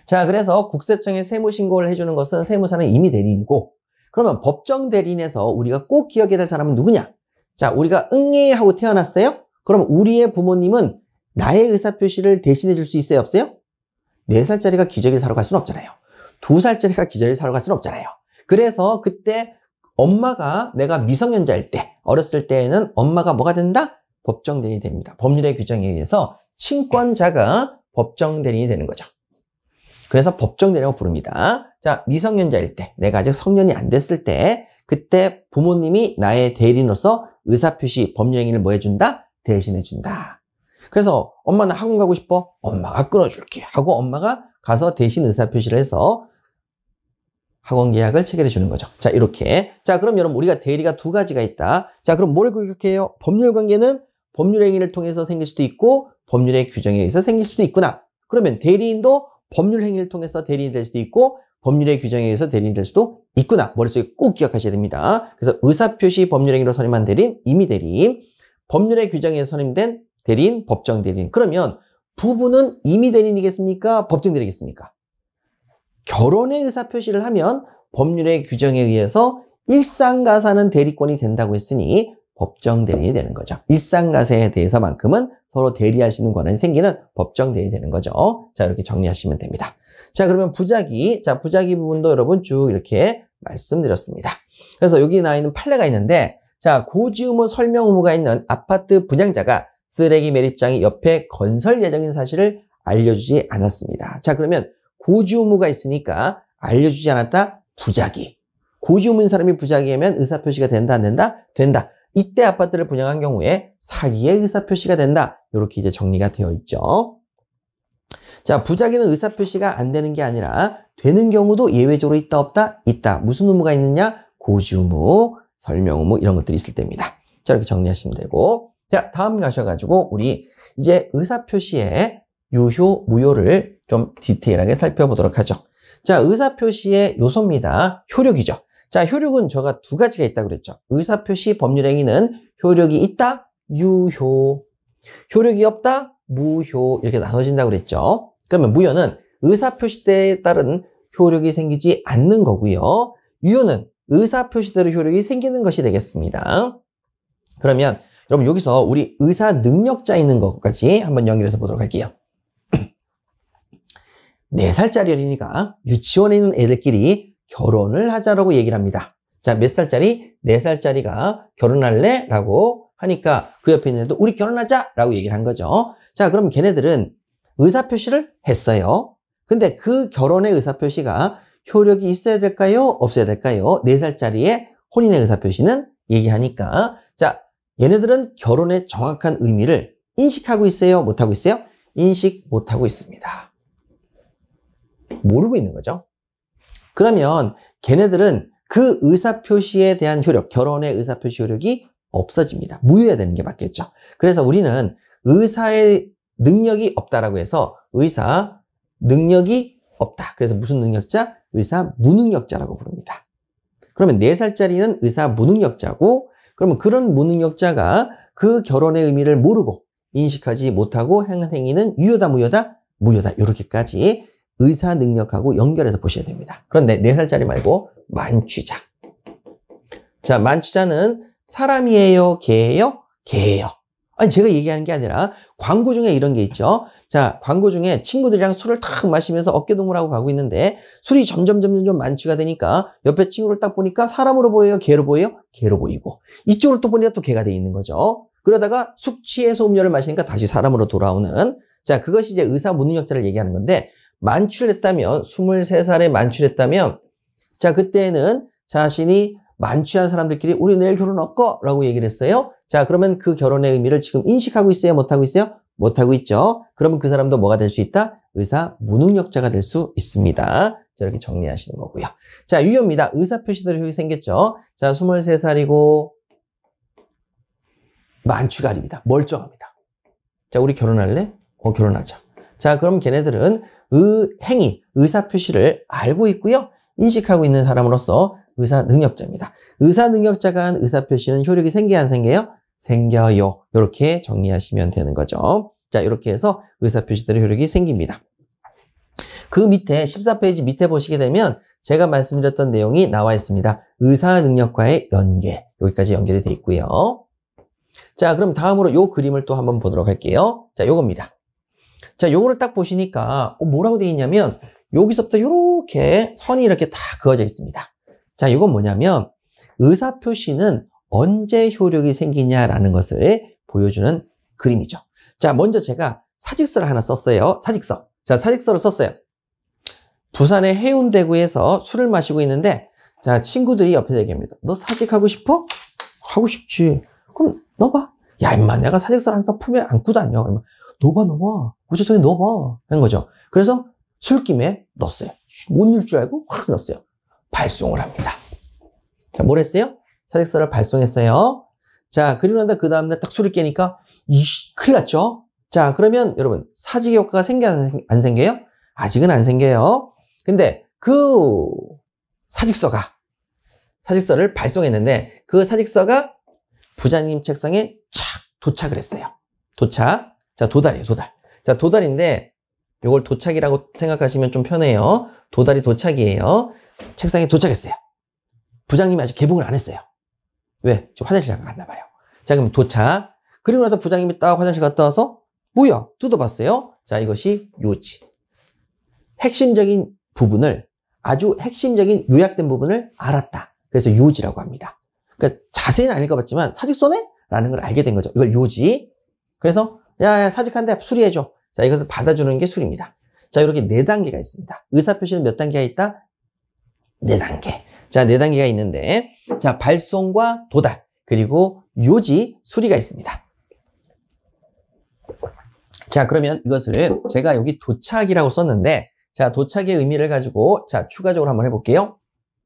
자, 그래서 국세청에 세무신고를 해주는 것은 세무사는 임의 대리인이고, 그러면 법정 대리인에서 우리가 꼭 기억해야 될 사람은 누구냐? 자, 우리가 응애 하고 태어났어요? 그럼 우리의 부모님은 나의 의사표시를 대신해 줄 수 있어요? 없어요? 4살짜리가 기저귀를 사러 갈 수는 없잖아요. 2살짜리가 기저귀를 사러 갈 수는 없잖아요. 그래서 그때 엄마가 내가 미성년자일 때, 어렸을 때에는 엄마가 뭐가 된다? 법정 대리인이 됩니다. 법률의 규정에 의해서 친권자가 법정 대리인이 되는 거죠. 그래서 법정 대리라고 부릅니다. 자, 미성년자일 때, 내가 아직 성년이 안 됐을 때, 그때 부모님이 나의 대리인으로서 의사표시, 법률행위를 뭐 해준다? 대신해준다. 그래서 엄마 나 학원 가고 싶어? 엄마가 끊어줄게 하고 엄마가 가서 대신 의사표시를 해서 학원 계약을 체결해 주는 거죠. 자, 이렇게. 자, 그럼 여러분 우리가 대리가 두 가지가 있다. 자, 그럼 뭘 기억해요? 법률 관계는 법률 행위를 통해서 생길 수도 있고 법률의 규정에 의해서 생길 수도 있구나. 그러면 대리인도 법률 행위를 통해서 대리인이 될 수도 있고 법률의 규정에 의해서 대리인이 될 수도 있구나. 머릿속에 꼭 기억하셔야 됩니다. 그래서 의사표시 법률 행위로 선임한 대리인, 임의 대리인, 법률의 규정에 의해서 선임된 대리인, 법정 대리인. 그러면 부부는 임의 대리인이겠습니까? 법정 대리인이겠습니까? 결혼의 의사표시를 하면 법률의 규정에 의해서 일상가사는 대리권이 된다고 했으니 법정 대리인이 되는 거죠. 일상가사에 대해서만큼은 서로 대리할 수 있는 권한이 생기는 법정 대리인이 되는 거죠. 자, 이렇게 정리하시면 됩니다. 자, 그러면 부작위. 자, 부작위 부분도 여러분 쭉 이렇게 말씀드렸습니다. 그래서 여기 나와 있는 판례가 있는데, 자, 고지 의무 설명 의무가 있는 아파트 분양자가 쓰레기 매립장이 옆에 건설 예정인 사실을 알려주지 않았습니다. 자, 그러면 고지 의무가 있으니까 알려주지 않았다? 부작위. 고지 의무인 사람이 부작위하면 의사표시가 된다, 안 된다? 된다. 이때 아파트를 분양한 경우에 사기의 의사표시가 된다. 이렇게 이제 정리가 되어 있죠. 자, 부작위는 의사표시가 안 되는 게 아니라 되는 경우도 예외적으로 있다 없다? 있다. 무슨 의무가 있느냐? 고지 의무, 설명 의무 이런 것들이 있을 때입니다. 자, 이렇게 정리하시면 되고, 자, 다음 가셔가지고 우리 이제 의사표시의 유효, 무효를 좀 디테일하게 살펴보도록 하죠. 자, 의사표시의 요소입니다. 효력이죠. 자, 효력은 제가 두 가지가 있다고 그랬죠. 의사표시 법률행위는 효력이 있다, 유효. 효력이 없다, 무효. 이렇게 나눠진다고 그랬죠. 그러면 무효는 의사표시대에 따른 효력이 생기지 않는 거고요. 유효는 의사표시대로 효력이 생기는 것이 되겠습니다. 그러면 여러분 여기서 우리 의사 능력자 있는 것까지 한번 연결해서 보도록 할게요. 4살짜리 어린이가 유치원에 있는 애들끼리 결혼을 하자라고 얘기를 합니다. 자, 몇 살짜리? 4살짜리가 결혼할래? 라고 하니까 그 옆에 있는 애도 우리 결혼하자! 라고 얘기를 한 거죠. 자, 그럼 걔네들은 의사표시를 했어요. 근데 그 결혼의 의사표시가 효력이 있어야 될까요? 없어야 될까요? 4살짜리의 혼인의 의사표시는 얘기하니까 자, 얘네들은 결혼의 정확한 의미를 인식하고 있어요? 못하고 있어요? 인식 못하고 있습니다. 모르고 있는 거죠. 그러면 걔네들은 그 의사표시에 대한 효력, 결혼의 의사표시 효력이 없어집니다. 무효해야 되는 게 맞겠죠. 그래서 우리는 의사의 능력이 없다라고 해서 의사 능력이 없다. 그래서 무슨 능력자? 의사 무능력자라고 부릅니다. 그러면 4살짜리는 의사 무능력자고, 그러면 그런 무능력자가 그 결혼의 의미를 모르고 인식하지 못하고 하는 행위는 유효다, 무효다? 무효다. 이렇게까지 의사 능력하고 연결해서 보셔야 됩니다. 그런데 4살짜리 말고 만취자. 자, 만취자는 사람이에요? 개예요? 개예요. 아니, 제가 얘기하는 게 아니라 광고 중에 이런 게 있죠. 자, 광고 중에 친구들이랑 술을 탁 마시면서 어깨동무하고 가고 있는데 술이 점점 만취가 되니까 옆에 친구를 딱 보니까 사람으로 보여요? 개로 보여요? 개로 보이고, 이쪽으로 또 보니까 또 개가 돼 있는 거죠. 그러다가 숙취해소 음료를 마시니까 다시 사람으로 돌아오는, 자, 그것이 이제 의사 무능력자를 얘기하는 건데, 만취를 했다면, 23살에 만취를 했다면, 자, 그때는 자신이 만취한 사람들끼리 우리 내일 결혼할까? 라고 얘기를 했어요. 자, 그러면 그 결혼의 의미를 지금 인식하고 있어요? 못하고 있어요? 못하고 있죠. 그러면 그 사람도 뭐가 될 수 있다? 의사 무능력자가 될 수 있습니다. 자, 이렇게 정리하시는 거고요. 자, 유효입니다. 의사표시대로 효력이 생겼죠. 자, 23살이고 만취가 아닙니다. 멀쩡합니다. 자, 우리 결혼할래? 결혼하자. 자, 그럼 걔네들은 행위, 의사표시를 알고 있고요. 인식하고 있는 사람으로서 의사 능력자입니다. 의사 능력자가 한 의사표시는 효력이 생겨요, 안 생겨요? 생겨요. 이렇게 정리하시면 되는 거죠. 자, 이렇게 해서 의사표시대로 효력이 생깁니다. 그 밑에 14페이지 밑에 보시게 되면 제가 말씀드렸던 내용이 나와 있습니다. 의사 능력과의 연계. 여기까지 연결이 되어 있고요. 자, 그럼 다음으로 요 그림을 또 한번 보도록 할게요. 자, 요겁니다. 자, 요거를 딱 보시니까 뭐라고 되어 있냐면 여기서부터 이렇게 선이 이렇게 다 그어져 있습니다. 자, 이건 뭐냐면 의사표시는 언제 효력이 생기냐라는 것을 보여주는 그림이죠. 자, 먼저 제가 사직서를 하나 썼어요. 사직서. 자, 사직서를 썼어요. 부산의 해운대구에서 술을 마시고 있는데, 자, 친구들이 옆에서 얘기합니다. 너 사직하고 싶어? 하고 싶지. 그럼 넣어봐. 야, 임마, 내가 사직서를 항상 품에 안고 다녀. 그러면 넣어봐. 우체통에 넣어봐. 하는 거죠. 그래서 술김에 넣었어요. 못 넣을 줄 알고 확 넣었어요. 발송을 합니다. 자, 뭘 했어요? 사직서를 발송했어요. 자, 그리고 난다 그 다음날 딱 술을 깨니까 큰일 났죠? 자, 그러면 여러분 사직의 효과가 생겨요, 안 생겨요? 아직은 안 생겨요. 근데 그 사직서를 발송했는데 그 사직서가 부장님 책상에 착 도착을 했어요. 도착. 자, 도달이에요, 도달. 자, 도달인데 이걸 도착이라고 생각하시면 좀 편해요. 도달이 도착이에요. 책상에 도착했어요. 부장님이 아직 개봉을 안 했어요. 왜? 지금 화장실 잠깐 갔나 봐요. 자, 그럼 도착. 그리고 나서 부장님이 딱 화장실 갔다 와서 뭐야? 뜯어봤어요. 자, 이것이 요지. 핵심적인 부분을, 아주 핵심적인 요약된 부분을 알았다. 그래서 요지라고 합니다. 그러니까 자세히는 안 읽어봤지만 사직서네? 라는 걸 알게 된 거죠. 이걸 요지. 그래서 야, 사직한데 수리해줘. 자, 이것을 받아주는 게 술입니다. 자, 이렇게 4단계가 있습니다. 의사표시는 몇 단계가 있다? 4단계. 자, 4단계가 있는데, 자, 발송과 도달, 그리고 요지, 수리가 있습니다. 자, 그러면 이것을 제가 여기 도착이라고 썼는데, 자, 도착의 의미를 가지고, 자, 추가적으로 한번 해볼게요.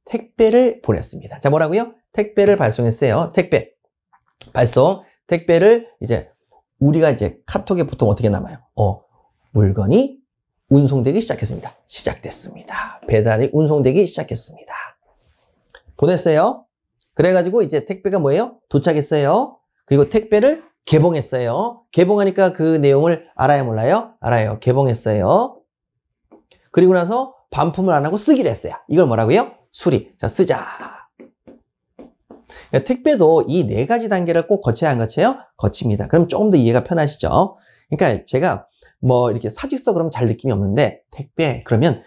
택배를 보냈습니다. 자, 뭐라고요? 택배를 발송했어요. 택배. 발송. 택배를 이제, 우리가 이제 카톡에 보통 어떻게 남아요? 물건이 운송되기 시작했습니다. 시작됐습니다. 배달이 운송되기 시작했습니다. 보냈어요. 그래가지고 이제 택배가 뭐예요? 도착했어요. 그리고 택배를 개봉했어요. 개봉하니까 그 내용을 알아요, 몰라요? 알아요. 개봉했어요. 그리고 나서 반품을 안 하고 쓰기로 했어요. 이걸 뭐라고요? 수리. 자, 쓰자. 그러니까 택배도 이 네 가지 단계를 꼭 거쳐야 안 거쳐요? 거칩니다. 그럼 조금 더 이해가 편하시죠? 그러니까 제가 뭐 이렇게 사직서 그러면 잘 느낌이 없는데 택배 그러면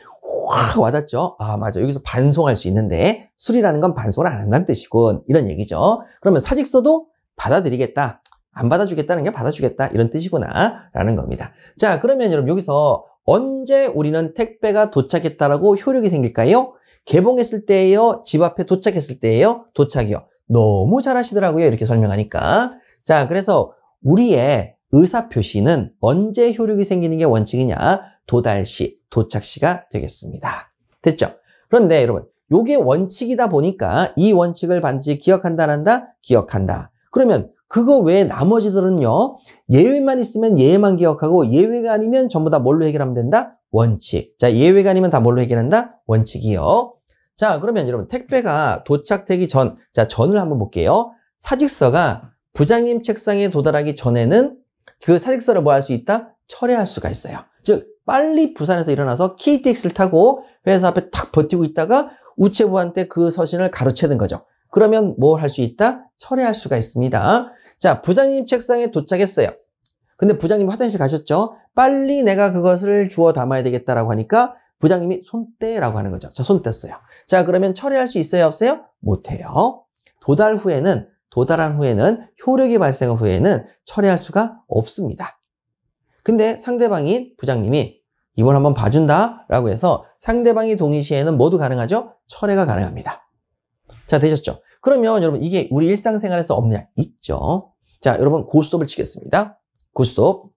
확 와닿죠? 아, 맞아. 여기서 반송할 수 있는데 수리라는 건 반송을 안 한다는 뜻이군. 이런 얘기죠. 그러면 사직서도 받아들이겠다. 안 받아주겠다는 게 받아주겠다. 이런 뜻이구나. 라는 겁니다. 자, 그러면 여러분 여기서 언제 우리는 택배가 도착했다라고 효력이 생길까요? 개봉했을 때예요? 집 앞에 도착했을 때예요? 도착이요. 너무 잘하시더라고요. 이렇게 설명하니까. 자, 그래서 우리의 의사표시는 언제 효력이 생기는 게 원칙이냐? 도달시, 도착시가 되겠습니다. 됐죠? 그런데 여러분, 요게 원칙이다 보니까 이 원칙을 반드시 기억한다, 안 한다? 기억한다. 그러면 그거 외에 나머지들은요, 예외만 있으면 예외만 기억하고 예외가 아니면 전부 다 뭘로 해결하면 된다? 원칙. 자, 예외가 아니면 다 뭘로 해결한다? 원칙이요. 자, 그러면 여러분, 택배가 도착되기 전, 자, 전을 한번 볼게요. 사직서가 부장님 책상에 도달하기 전에는 그 사직서를 뭐 할 수 있다? 철회할 수가 있어요. 즉, 빨리 부산에서 일어나서 KTX를 타고 회사 앞에 탁 버티고 있다가 우체부한테 그 서신을 가로채는 거죠. 그러면 뭘 할 수 있다? 철회할 수가 있습니다. 자, 부장님 책상에 도착했어요. 근데 부장님 화장실 가셨죠? 빨리 내가 그것을 주워 담아야 되겠다라고 하니까 부장님이 손떼라고 하는 거죠. 자, 손 뗐어요. 자, 그러면 처리할 수 있어요? 없어요? 못해요. 도달한 후에는 효력이 발생한 후에는 처리할 수가 없습니다. 근데 상대방인 부장님이 이번 한번 봐준다 라고 해서 상대방이 동의 시에는 모두 가능하죠? 철회가 가능합니다. 자, 되셨죠? 그러면 여러분 이게 우리 일상생활에서 없냐? 있죠. 자, 여러분 고스톱을 치겠습니다. 고스톱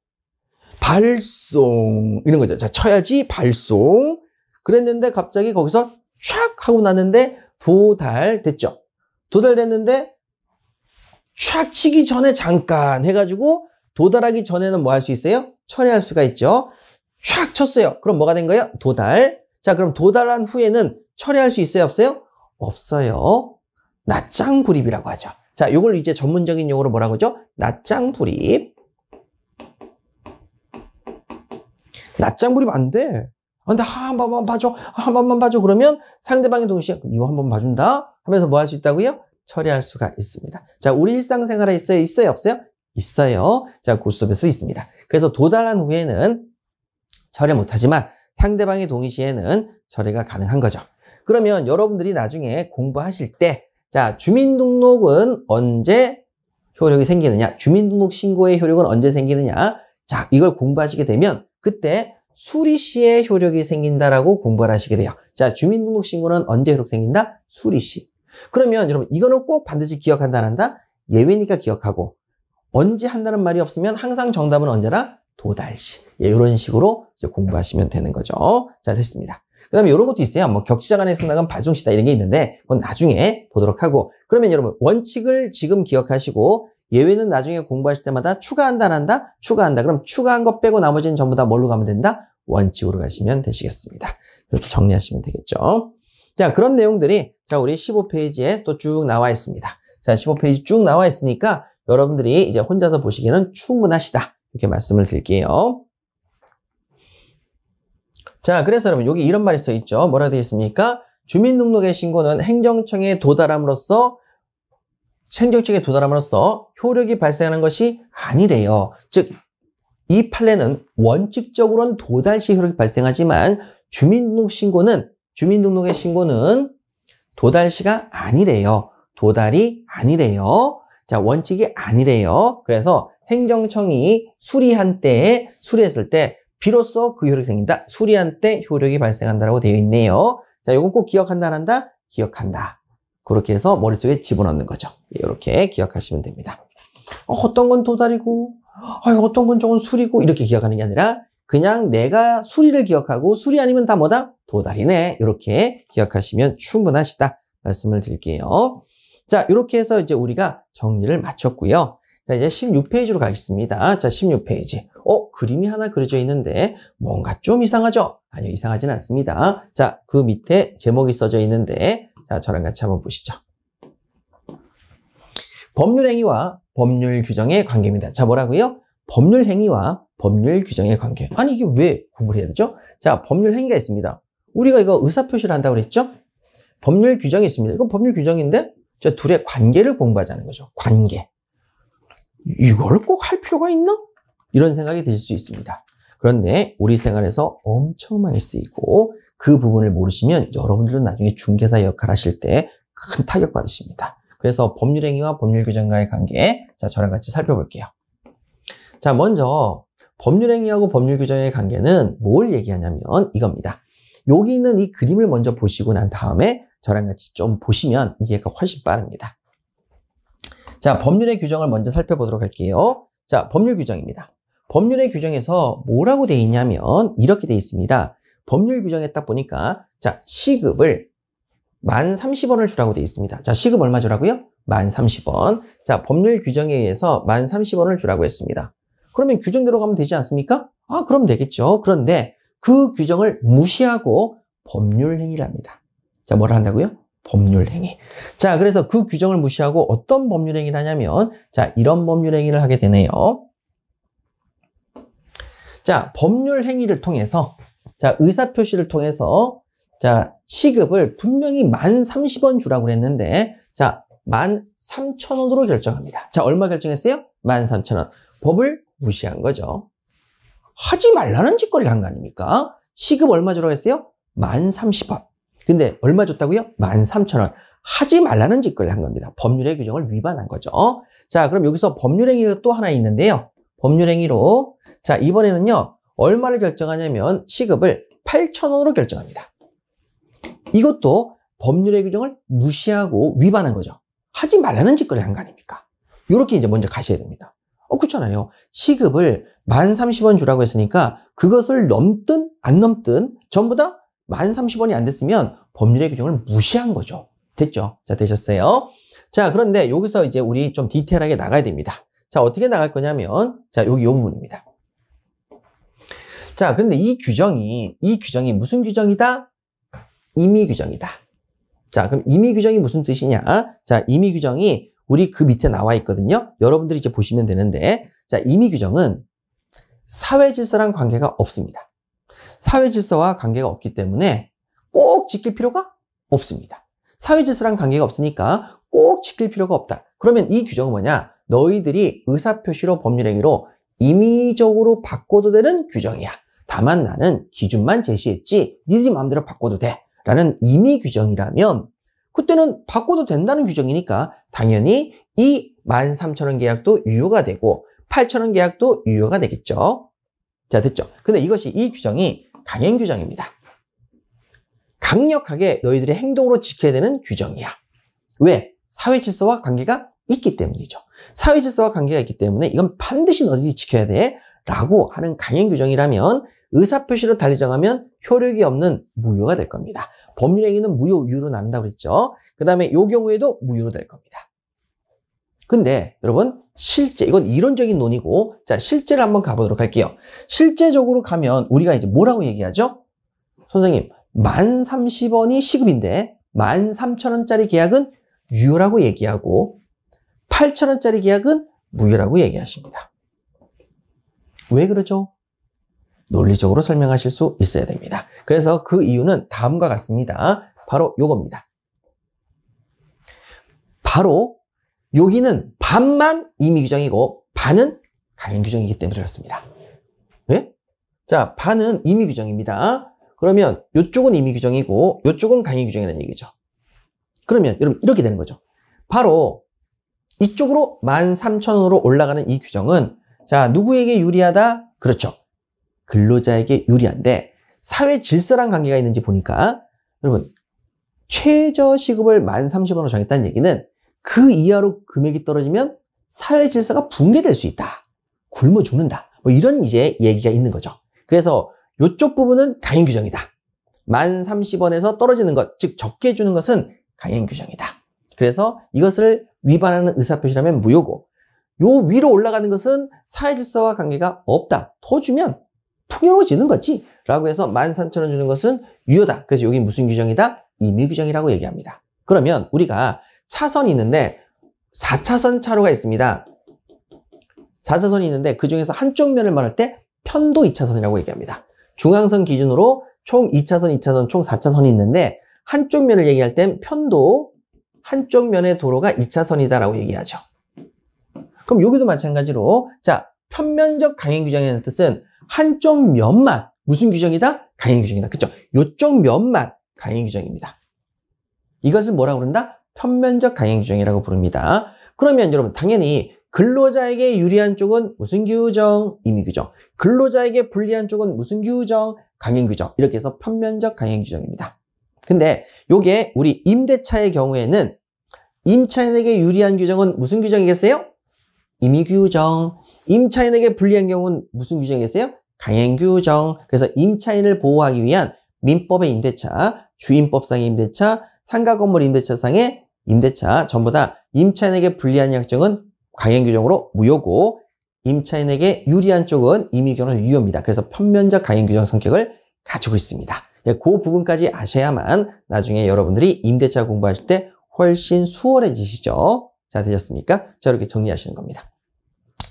발송 이런 거죠. 자, 쳐야지 발송 그랬는데 갑자기 거기서 촥 하고 났는데 도달됐죠. 도달됐는데 촥 치기 전에 잠깐 해가지고 도달하기 전에는 뭐 할 수 있어요? 처리할 수가 있죠. 촥 쳤어요. 그럼 뭐가 된 거예요? 도달. 자, 그럼 도달한 후에는 처리할 수 있어요? 없어요? 없어요. 낱장불입이라고 하죠. 자, 요걸 이제 전문적인 용어로 뭐라고 하죠? 낱장불입. 낱장불입 안 돼. 근데 한 번만 봐줘. 한 번만 봐줘. 그러면 상대방의 동시에 이거 한 번 봐준다 하면서 뭐 할 수 있다고요? 처리할 수가 있습니다. 자, 우리 일상생활에 있어요? 있어요? 없어요? 있어요. 자, 고스톱에서 있습니다. 그래서 도달한 후에는 처리 못하지만 상대방의 동의 시에는 처리가 가능한 거죠. 그러면 여러분들이 나중에 공부하실 때 자, 주민등록은 언제 효력이 생기느냐? 주민등록 신고의 효력은 언제 생기느냐? 자, 이걸 공부하시게 되면 그때 수리 시에 효력이 생긴다라고 공부를 하시게 돼요. 자, 주민등록 신고는 언제 효력 생긴다? 수리 시. 그러면 여러분 이거는 꼭 반드시 기억한다, 안 한다? 예외니까 기억하고 언제 한다는 말이 없으면 항상 정답은 언제나 도달시. 예, 이런 식으로 이제 공부하시면 되는 거죠. 자, 됐습니다. 그 다음에 이런 것도 있어요. 뭐 격시자 간의 승낙은 발송시다 이런 게 있는데 그건 나중에 보도록 하고 그러면 여러분 원칙을 지금 기억하시고 예외는 나중에 공부하실 때마다 추가한다, 안 한다? 추가한다. 그럼 추가한 것 빼고 나머지는 전부 다 뭘로 가면 된다? 원칙으로 가시면 되시겠습니다. 이렇게 정리하시면 되겠죠. 자, 그런 내용들이 자, 우리 15페이지에 또 쭉 나와 있습니다. 자, 15페이지 쭉 나와 있으니까 여러분들이 이제 혼자서 보시기에는 충분하시다. 이렇게 말씀을 드릴게요. 자, 그래서 여러분 여기 이런 말이 써 있죠. 뭐라고 되어 있습니까? 주민등록의 신고는 행정청에 도달함으로써 효력이 발생하는 것이 아니래요. 즉, 이 판례는 원칙적으로는 도달시 효력이 발생하지만 주민등록의 신고는 도달시가 아니래요. 도달이 아니래요. 자, 원칙이 아니래요. 그래서 행정청이 수리했을 때 비로소 그 효력이 생긴다. 수리한 때 효력이 발생한다라고 되어 있네요. 자, 요건 꼭 기억한다, 안 한다? 기억한다. 그렇게 해서 머릿속에 집어넣는 거죠. 이렇게 기억하시면 됩니다. 어떤 건 도다리고, 어떤 건 저건 술이고, 이렇게 기억하는 게 아니라 그냥 내가 수리를 기억하고 수리 아니면 다 뭐다? 도다리네. 이렇게 기억하시면 충분하시다. 말씀을 드릴게요. 자, 이렇게 해서 이제 우리가 정리를 마쳤고요. 자, 이제 16페이지로 가겠습니다. 자, 16페이지. 그림이 하나 그려져 있는데 뭔가 좀 이상하죠? 아니요, 이상하진 않습니다. 자, 그 밑에 제목이 써져 있는데 자, 저랑 같이 한번 보시죠. 법률행위와 법률 규정의 관계입니다. 자, 뭐라고요? 법률행위와 법률 규정의 관계. 아니, 이게 왜 공부를 해야 되죠? 자, 법률행위가 있습니다. 우리가 이거 의사표시를 한다고 그랬죠? 법률 규정이 있습니다. 이건 법률 규정인데 저 둘의 관계를 공부하자는 거죠. 관계. 이걸 꼭 할 필요가 있나? 이런 생각이 드실 수 있습니다. 그런데 우리 생활에서 엄청 많이 쓰이고 그 부분을 모르시면 여러분들도 나중에 중개사 역할 하실 때 큰 타격 받으십니다. 그래서 법률행위와 법률규정과의 관계, 자, 저랑 같이 살펴볼게요. 자, 먼저 법률행위하고 법률규정의 관계는 뭘 얘기하냐면 이겁니다. 여기 있는 이 그림을 먼저 보시고 난 다음에 저랑 같이 좀 보시면 이해가 훨씬 빠릅니다. 자, 법률의 규정을 먼저 살펴보도록 할게요. 자, 법률 규정입니다. 법률의 규정에서 뭐라고 되어 있냐면 이렇게 되어 있습니다. 법률 규정에 딱 보니까 자, 시급을 1030원을 주라고 되어 있습니다. 자, 시급 얼마 주라고요? 1030원. 자, 법률 규정에 의해서 1030원을 주라고 했습니다. 그러면 규정대로 가면 되지 않습니까? 그럼 되겠죠. 그런데 그 규정을 무시하고 법률행위를 합니다. 자, 뭐를 한다고요? 법률행위. 자, 그래서 그 규정을 무시하고 어떤 법률행위를 하냐면 자, 이런 법률행위를 하게 되네요. 자, 법률행위를 통해서 자, 의사표시를 통해서 자, 시급을 분명히 1030원 주라고 그랬는데 자, 13,000원으로 결정합니다. 자, 얼마 결정했어요? 13,000원. 법을 무시한 거죠. 하지 말라는 짓거리를 한 거 아닙니까? 시급 얼마 주라고 했어요? 1030원. 근데 얼마 줬다고요? 13,000원. 하지 말라는 짓거리를 한 겁니다. 법률의 규정을 위반한 거죠. 자, 그럼 여기서 법률행위가 또 하나 있는데요. 법률행위로 자, 이번에는요. 얼마를 결정하냐면 시급을 8,000원으로 결정합니다. 이것도 법률의 규정을 무시하고 위반한 거죠. 하지 말라는 짓거리를 한 거 아닙니까? 이렇게 이제 먼저 가셔야 됩니다. 그렇잖아요. 시급을 1030원 주라고 했으니까 그것을 넘든 안 넘든 전부 다 1030원이 안 됐으면 법률의 규정을 무시한 거죠. 됐죠? 자, 되셨어요? 자, 그런데 여기서 이제 우리 좀 디테일하게 나가야 됩니다. 자, 어떻게 나갈 거냐면 자, 여기 이 부분입니다. 자, 그런데 이 규정이 무슨 규정이다? 임의 규정이다. 자, 그럼 임의 규정이 무슨 뜻이냐? 자, 임의 규정이 우리 그 밑에 나와 있거든요. 여러분들이 이제 보시면 되는데 자, 임의 규정은 사회 질서랑 관계가 없습니다. 사회 질서와 관계가 없기 때문에 꼭 지킬 필요가 없습니다. 사회 질서랑 관계가 없으니까 꼭 지킬 필요가 없다. 그러면 이 규정은 뭐냐? 너희들이 의사표시로 법률행위로 임의적으로 바꿔도 되는 규정이야. 다만 나는 기준만 제시했지 니들이 마음대로 바꿔도 돼. 라는 임의 규정이라면 그때는 바꿔도 된다는 규정이니까 당연히 이 13,000원 계약도 유효가 되고 8,000원 계약도 유효가 되겠죠. 자, 됐죠? 근데 이것이 이 규정이 강행 규정입니다. 강력하게 너희들의 행동으로 지켜야 되는 규정이야. 왜? 사회 질서와 관계가 있기 때문이죠. 사회 질서와 관계가 있기 때문에 이건 반드시 너희들이 지켜야 돼 라고 하는 강행 규정이라면 의사표시로 달리 정하면 효력이 없는 무효가 될 겁니다. 법률행위는 무효, 유효로 나눈다고 그랬죠. 그 다음에 이 경우에도 무효로 될 겁니다. 근데 여러분 실제 이건 이론적인 논의고 자, 실제를 한번 가보도록 할게요. 실제적으로 가면 우리가 이제 뭐라고 얘기하죠? 선생님 1030원이 시급인데 13,000원짜리 계약은 유효라고 얘기하고 8,000원짜리 계약은 무효라고 얘기하십니다. 왜 그러죠? 논리적으로 설명하실 수 있어야 됩니다. 그래서 그 이유는 다음과 같습니다. 바로 요겁니다. 바로 여기는 반만 임의 규정이고 반은 강행 규정이기 때문에 그렇습니다. 네? 자, 반은 임의 규정입니다. 그러면 이쪽은 임의 규정이고 이쪽은 강행 규정이라는 얘기죠. 그러면 여러분 이렇게 되는 거죠. 바로 이쪽으로 13,000원으로 올라가는 이 규정은 자, 누구에게 유리하다? 그렇죠. 근로자에게 유리한데 사회 질서랑 관계가 있는지 보니까 여러분 최저시급을 1030원으로 정했다는 얘기는 그 이하로 금액이 떨어지면 사회 질서가 붕괴될 수 있다. 굶어 죽는다. 뭐 이런 이제 얘기가 있는 거죠. 그래서 이쪽 부분은 강행 규정이다. 1030원에서 떨어지는 것, 즉 적게 주는 것은 강행 규정이다. 그래서 이것을 위반하는 의사표시라면 무효고, 요 위로 올라가는 것은 사회 질서와 관계가 없다. 더 주면 풍요로워지는 거지. 라고 해서 13,000원 주는 것은 유효다. 그래서 여기 무슨 규정이다? 임의 규정이라고 얘기합니다. 그러면 우리가 차선이 있는데 4차선 차로가 있습니다. 4차선이 있는데 그 중에서 한쪽 면을 말할 때 편도 2차선이라고 얘기합니다. 중앙선 기준으로 총 2차선, 2차선, 총 4차선이 있는데 한쪽 면을 얘기할 땐 편도 한쪽 면의 도로가 2차선이다라고 얘기하죠. 그럼 여기도 마찬가지로 자, 편면적 강행 규정이라는 뜻은 한쪽 면만 무슨 규정이다? 강행 규정이다. 그쵸? 요쪽 면만 강행 규정입니다. 이것을 뭐라고 그런다? 편면적 강행 규정이라고 부릅니다. 그러면 여러분 당연히 근로자에게 유리한 쪽은 무슨 규정? 임의 규정. 근로자에게 불리한 쪽은 무슨 규정? 강행 규정. 이렇게 해서 편면적 강행 규정입니다. 근데 요게 우리 임대차의 경우에는 임차인에게 유리한 규정은 무슨 규정이겠어요? 임의 규정. 임차인에게 불리한 경우는 무슨 규정이겠어요? 강행 규정. 그래서 임차인을 보호하기 위한 민법의 임대차, 주임법상의 임대차, 상가건물 임대차상의 임대차 전부 다 임차인에게 불리한 약정은 강행 규정으로 무효고 임차인에게 유리한 쪽은 임의 규정으로 유효입니다. 그래서 편면적 강행 규정 성격을 가지고 있습니다. 그 부분까지 아셔야만 나중에 여러분들이 임대차 공부하실 때 훨씬 수월해지시죠. 자, 되셨습니까? 자, 이렇게 정리하시는 겁니다.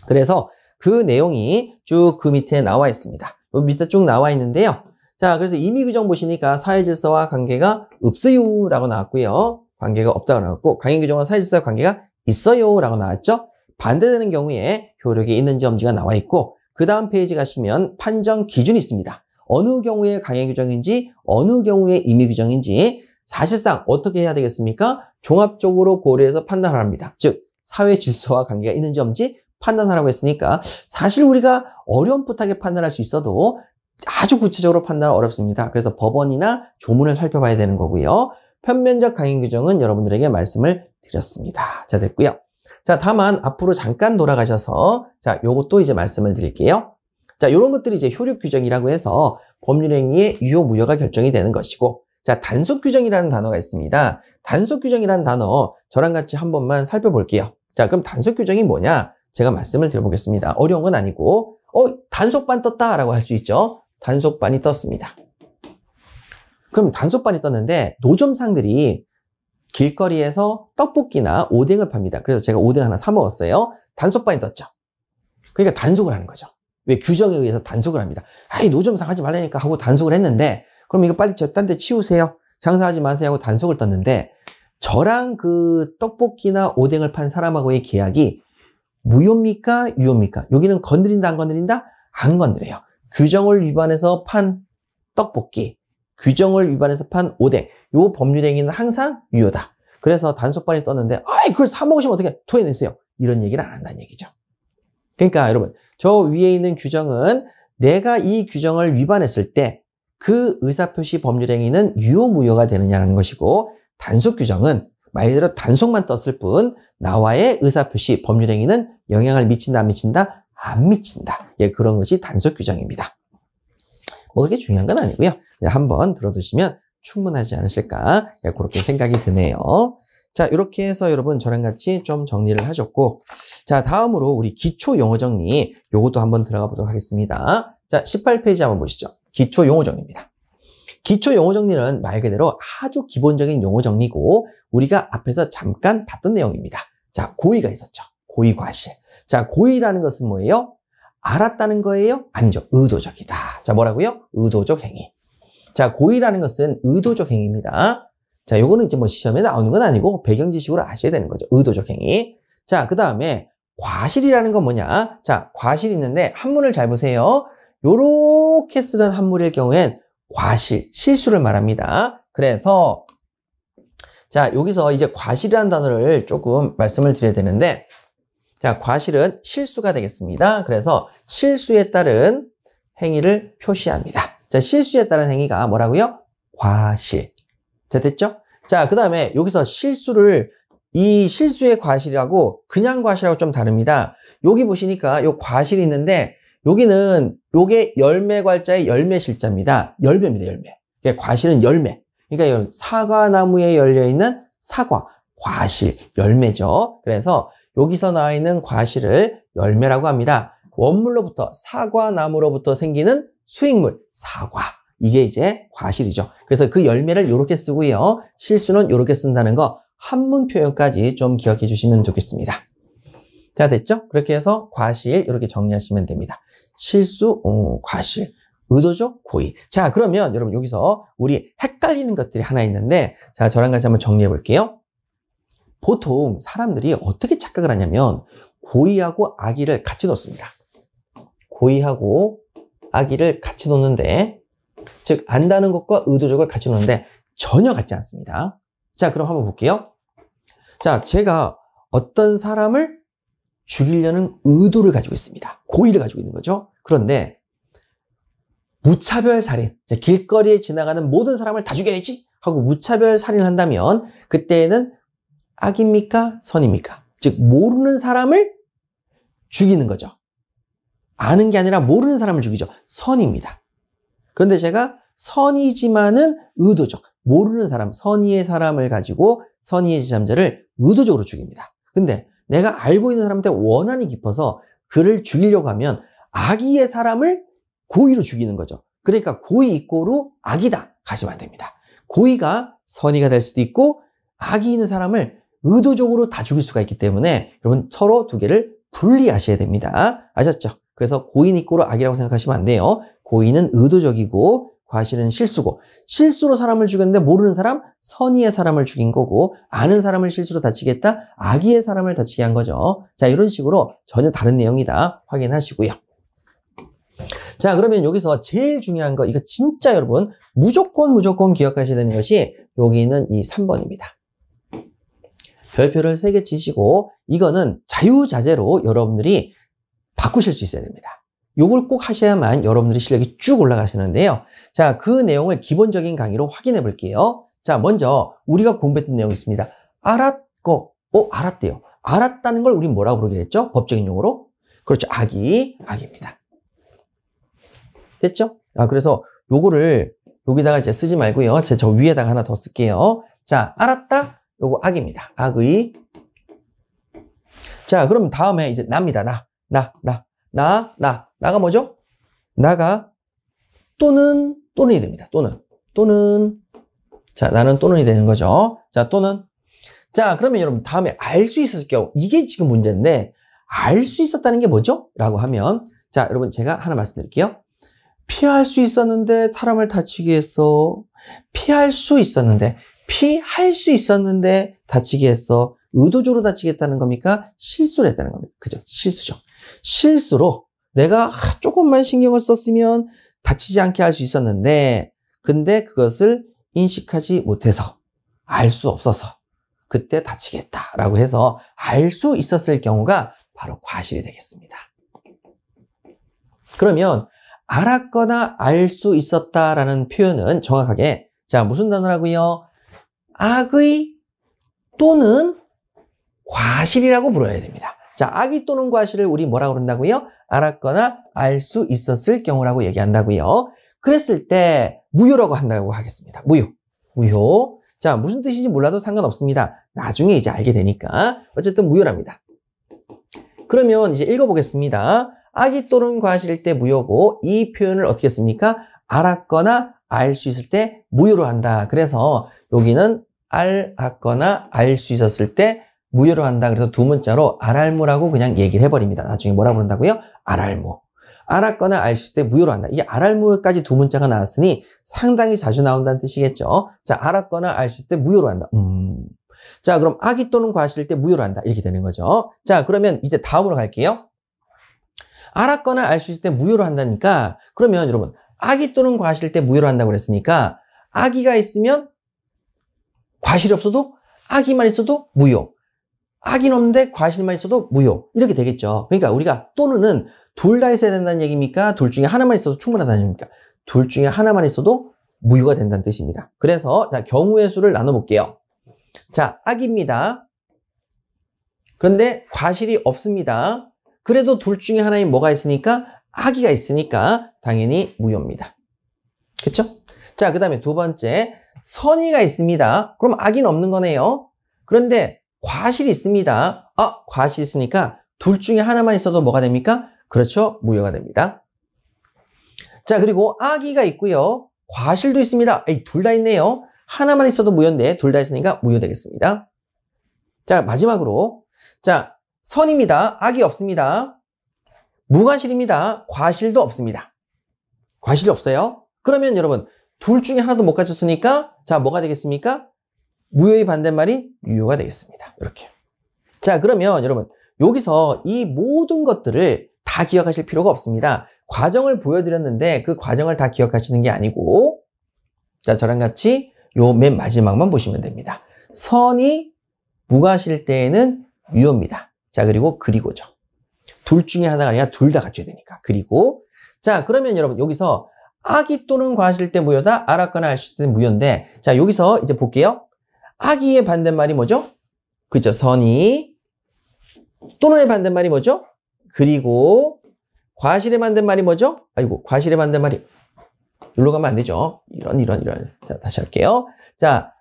그래서 그 내용이 쭉 그 밑에 나와 있습니다. 여기 밑에 쭉 나와 있는데요. 자, 그래서 임의 규정 보시니까 사회질서와 관계가 없어요 라고 나왔고요. 관계가 없다고 나왔고, 강행 규정과 사회질서와 관계가 있어요 라고 나왔죠. 반대되는 경우에 효력이 있는지 없는지가 나와 있고, 그 다음 페이지 가시면 판정 기준이 있습니다. 어느 경우에 강행 규정인지, 어느 경우에 임의 규정인지 사실상 어떻게 해야 되겠습니까? 종합적으로 고려해서 판단하랍니다. 즉, 사회 질서와 관계가 있는지 없는지 판단하라고 했으니까 사실 우리가 어렴풋하게 판단할 수 있어도 아주 구체적으로 판단은 어렵습니다. 그래서 법원이나 조문을 살펴봐야 되는 거고요. 편면적 강행 규정은 여러분들에게 말씀을 드렸습니다. 자, 됐고요. 자, 다만 앞으로 잠깐 돌아가셔서 자, 요것도 이제 말씀을 드릴게요. 자, 요런 것들이 이제 효력 규정이라고 해서 법률 행위의 유효 무효가 결정이 되는 것이고, 자, 단속 규정이라는 단어가 있습니다. 단속 규정이라는 단어 저랑 같이 한 번만 살펴볼게요. 자, 그럼 단속 규정이 뭐냐? 제가 말씀을 드려보겠습니다. 어려운 건 아니고, 단속반 떴다라고 할 수 있죠. 단속반이 떴습니다. 그럼 단속반이 떴는데 노점상들이 길거리에서 떡볶이나 오뎅을 팝니다. 그래서 제가 오뎅 하나 사 먹었어요. 단속반이 떴죠. 그러니까 단속을 하는 거죠. 왜? 규정에 의해서 단속을 합니다. 아이, 노점상 하지 말라니까 하고 단속을 했는데, 그럼 이거 빨리 저 딴 데 치우세요. 장사하지 마세요 하고 단속을 떴는데, 저랑 그 떡볶이나 오뎅을 판 사람하고의 계약이 무효입니까? 유효입니까? 여기는 건드린다, 안 건드린다? 안 건드려요. 규정을 위반해서 판 떡볶이, 규정을 위반해서 판 오뎅, 요 법률행위는 항상 유효다. 그래서 단속반이 떴는데, 아이, 그걸 사 먹으시면 어떻게 토해내세요? 이런 얘기를 안 한다는 얘기죠. 그러니까 여러분, 저 위에 있는 규정은 내가 이 규정을 위반했을 때 그 의사표시 법률행위는 유효, 무효가 되느냐는 것이고, 단속 규정은 말 그대로 단속만 떴을 뿐 나와의 의사표시 법률행위는 영향을 미친다, 안 미친다? 안 미친다. 예, 그런 것이 단속 규정입니다. 뭐 그렇게 중요한 건 아니고요. 한번 들어두시면 충분하지 않으실까? 예, 그렇게 생각이 드네요. 자, 이렇게 해서 여러분 저랑 같이 좀 정리를 하셨고, 자, 다음으로 우리 기초 용어 정리 요것도 한번 들어가 보도록 하겠습니다. 자, 18페이지 한번 보시죠. 기초 용어 정리입니다. 기초 용어 정리는 말 그대로 아주 기본적인 용어 정리고 우리가 앞에서 잠깐 봤던 내용입니다. 자, 고의가 있었죠. 고의 과실. 자, 고의라는 것은 뭐예요? 알았다는 거예요? 아니죠. 의도적이다. 자, 뭐라고요? 의도적 행위. 자, 고의라는 것은 의도적 행위입니다. 자, 요거는 이제 뭐 시험에 나오는 건 아니고 배경 지식으로 아셔야 되는 거죠. 의도적 행위. 자, 그 다음에 과실이라는 건 뭐냐? 자, 과실이 있는데 한문을 잘 보세요. 요렇게 쓰던 한문일 경우엔 과실, 실수를 말합니다. 그래서 자, 여기서 이제 과실이라는 단어를 조금 말씀을 드려야 되는데, 자, 과실은 실수가 되겠습니다. 그래서 실수에 따른 행위를 표시합니다. 자, 실수에 따른 행위가 뭐라고요? 과실. 자, 됐죠? 자, 그 다음에 여기서 실수를, 이 실수의 과실이라고 그냥 과실하고 좀 다릅니다. 여기 보시니까 요 과실이 있는데, 여기는 요게 열매괄자의 열매실자입니다. 열매입니다, 열매. 그러니까 과실은 열매. 그러니까 사과나무에 열려있는 사과, 과실, 열매죠. 그래서 여기서 나와 있는 과실을 열매라고 합니다. 원물로부터, 사과나무로부터 생기는 수익물, 사과. 이게 이제 과실이죠. 그래서 그 열매를 이렇게 쓰고요. 실수는 이렇게 쓴다는 거 한문 표현까지 좀 기억해 주시면 좋겠습니다. 자, 됐죠? 그렇게 해서 과실 이렇게 정리하시면 됩니다. 실수, 과실, 의도적, 고의. 자, 그러면 여러분 여기서 우리 헷갈리는 것들이 하나 있는데, 자, 저랑 같이 한번 정리해 볼게요. 보통 사람들이 어떻게 착각을 하냐면 고의하고 악의를 같이 놓습니다. 고의하고 악의를 같이 놓는데, 즉 안다는 것과 의도적을 같이 놓는데 전혀 같지 않습니다. 자, 그럼 한번 볼게요. 자, 제가 어떤 사람을 죽이려는 의도를 가지고 있습니다. 고의를 가지고 있는 거죠. 그런데 무차별 살인, 길거리에 지나가는 모든 사람을 다 죽여야지 하고 무차별 살인을 한다면 그때는 악입니까? 선입니까? 즉 모르는 사람을 죽이는 거죠. 아는 게 아니라 모르는 사람을 죽이죠. 선입니다. 그런데 제가 선이지만은 의도적, 모르는 사람, 선의의 사람을 가지고 선의의 제3자를 의도적으로 죽입니다. 근데 내가 알고 있는 사람한테 원한이 깊어서 그를 죽이려고 하면 악의의 사람을 고의로 죽이는 거죠. 그러니까 고의 이꼬르 악이다 가시면 안 됩니다. 고의가 선의가 될 수도 있고 악이 있는 사람을 의도적으로 다 죽일 수가 있기 때문에 여러분 서로 두 개를 분리하셔야 됩니다. 아셨죠? 그래서 고의는 이꼬르 악이라고 생각하시면 안 돼요. 고의는 의도적이고 과실은 실수고, 실수로 사람을 죽였는데 모르는 사람, 선의의 사람을 죽인 거고, 아는 사람을 실수로 다치겠다, 악의의 사람을 다치게 한 거죠. 자, 이런 식으로 전혀 다른 내용이다 확인하시고요. 자, 그러면 여기서 제일 중요한 거, 이거 진짜 여러분 무조건 기억하셔야 되는 것이 여기 있는 이 3번입니다. 별표를 3개 치시고, 이거는 자유자재로 여러분들이 바꾸실 수 있어야 됩니다. 요걸 꼭 하셔야만 여러분들이 실력이 쭉 올라가시는데요. 자, 그 내용을 기본적인 강의로 확인해 볼게요. 자, 먼저 우리가 공부했던 내용이 있습니다. 알았고, 알았대요. 알았다는 걸 우리 뭐라고 부르게 됐죠? 법적인 용어로? 그렇죠. 악입니다. 됐죠? 그래서 요거를 여기다가 이제 쓰지 말고요. 저 위에다가 하나 더 쓸게요. 자, 알았다. 요거 악입니다. 악의. 자, 그럼 다음에 이제 나입니다. 나가 뭐죠? 나가 또는이 됩니다. 또는. 자, 나는 또는이 되는 거죠. 자, 또는. 자, 그러면 여러분 다음에 알 수 있었을 경우, 이게 지금 문제인데 알 수 있었다는 게 뭐죠? 라고 하면, 자, 여러분 제가 하나 말씀드릴게요. 피할 수 있었는데 사람을 다치게 했어. 피할 수 있었는데 다치게 했어. 의도적으로 다치게 했다는 겁니까? 실수를 했다는 겁니다. 그죠? 실수죠. 실수로 내가 조금만 신경을 썼으면 다치지 않게 할 수 있었는데, 근데 그것을 인식하지 못해서, 알 수 없어서 그때 다치게 했다라고 해서 알 수 있었을 경우가 바로 과실이 되겠습니다. 그러면 알았거나 알 수 있었다라는 표현은 정확하게, 자, 무슨 단어라고요? 악의 또는 과실이라고 불러야 됩니다. 자, 악의 또는 과실을 우리 뭐라고 그런다고요? 알았거나 알 수 있었을 경우라고 얘기한다고요. 그랬을 때 무효라고 한다고 하겠습니다. 무효. 자, 무슨 뜻인지 몰라도 상관없습니다. 나중에 이제 알게 되니까. 어쨌든 무효랍니다. 그러면 이제 읽어보겠습니다. 악의 또는 과실일 때 무효고, 이 표현을 어떻게 씁니까? 알았거나 알 수 있을 때 무효로 한다. 그래서 여기는 알았거나 알 수 있었을 때 무효로 한다. 그래서 두 문자로 알알무라고 그냥 얘기를 해버립니다. 나중에 뭐라고 부른다고요? 알알무. 알았거나 알 수 있을 때 무효로 한다. 이 알알무까지 두 문자가 나왔으니 상당히 자주 나온다는 뜻이겠죠. 자, 알았거나 알 수 있을 때 무효로 한다. 자, 그럼 악의 또는 과실일 때 무효로 한다. 이렇게 되는 거죠. 자, 그러면 이제 다음으로 갈게요. 알았거나 알 수 있을 때 무효로 한다니까, 그러면 여러분 악의 또는 과실일 때 무효로 한다고 그랬으니까 악의가 있으면 과실이 없어도, 악의만 있어도 무효. 악의는 없는데 과실만 있어도 무효. 이렇게 되겠죠. 그러니까 우리가 또는은 둘 다 있어야 된다는 얘기입니까? 둘 중에 하나만 있어도 충분하다는 얘기입니까? 둘 중에 하나만 있어도 무효가 된다는 뜻입니다. 그래서 자, 경우의 수를 나눠볼게요. 자, 악입니다. 그런데 과실이 없습니다. 그래도 둘 중에 하나에 뭐가 있으니까? 악이가 있으니까 당연히 무효입니다. 그쵸? 자, 그 다음에 두 번째, 선의가 있습니다. 그럼 악인 없는 거네요. 그런데 과실이 있습니다. 과실이 있으니까 둘 중에 하나만 있어도 뭐가 됩니까? 그렇죠. 무효가 됩니다. 자, 그리고 악의가 있고요. 과실도 있습니다. 둘 다 있네요. 하나만 있어도 무효인데 둘 다 있으니까 무효되겠습니다. 자, 마지막으로 자, 선입니다. 악이 없습니다. 무과실입니다. 과실도 없습니다. 과실이 없어요. 그러면 여러분 둘 중에 하나도 못 갖췄으니까 자, 뭐가 되겠습니까? 무효의 반대말이 유효가 되겠습니다. 이렇게. 자, 그러면 여러분 여기서 이 모든 것들을 다 기억하실 필요가 없습니다. 과정을 보여드렸는데 그 과정을 다 기억하시는 게 아니고 자, 저랑 같이 요 맨 마지막만 보시면 됩니다. 선이 무과실 때에는 유효입니다. 자, 그리고죠. 둘 중에 하나가 아니라 둘 다 갖춰야 되니까. 그리고 자, 그러면 여러분 여기서 악의 또는 과실 때 무효다. 알았거나 알실 때 무효인데 자, 여기서 이제 볼게요. 악의의 반대말이 뭐죠? 그죠? 선의. 또는의 반대말이 뭐죠? 그리고 과실의 반대말이 뭐죠? 아이고, 과실의 반대말이 여기로 가면 안 되죠. 이런. 자, 다시 할게요. 자,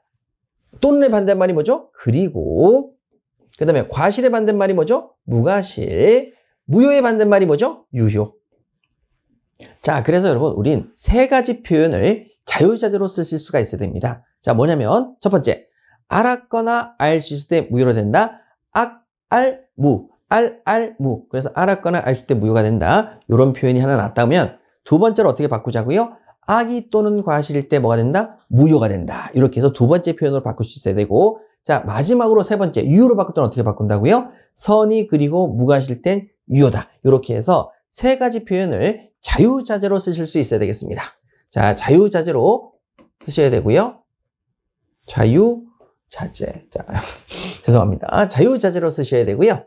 또는의 반대말이 뭐죠? 그리고 그 다음에 과실의 반대말이 뭐죠? 무과실. 무효의 반대말이 뭐죠? 유효. 자, 그래서 여러분 우린 세 가지 표현을 자유자재로 쓰실 수가 있어야 됩니다. 자, 뭐냐면 첫 번째, 알았거나 알 수 있을 때 무효로 된다. 무. 그래서 알았거나 알 수 있을 때 무효가 된다. 이런 표현이 하나 나왔다면 두 번째로 어떻게 바꾸자고요? 악의 또는 과실일 때 뭐가 된다? 무효가 된다. 이렇게 해서 두 번째 표현으로 바꿀 수 있어야 되고 자, 마지막으로 세 번째, 유효로 바꿀 때는 어떻게 바꾼다고요? 선의 그리고 무과실 땐 유효다. 이렇게 해서 세 가지 표현을 자유자재로 쓰실 수 있어야 되겠습니다. 자, 자유자재로 쓰셔야 되고요. 자유자재. 자, 죄송합니다. 자유자재로 쓰셔야 되고요.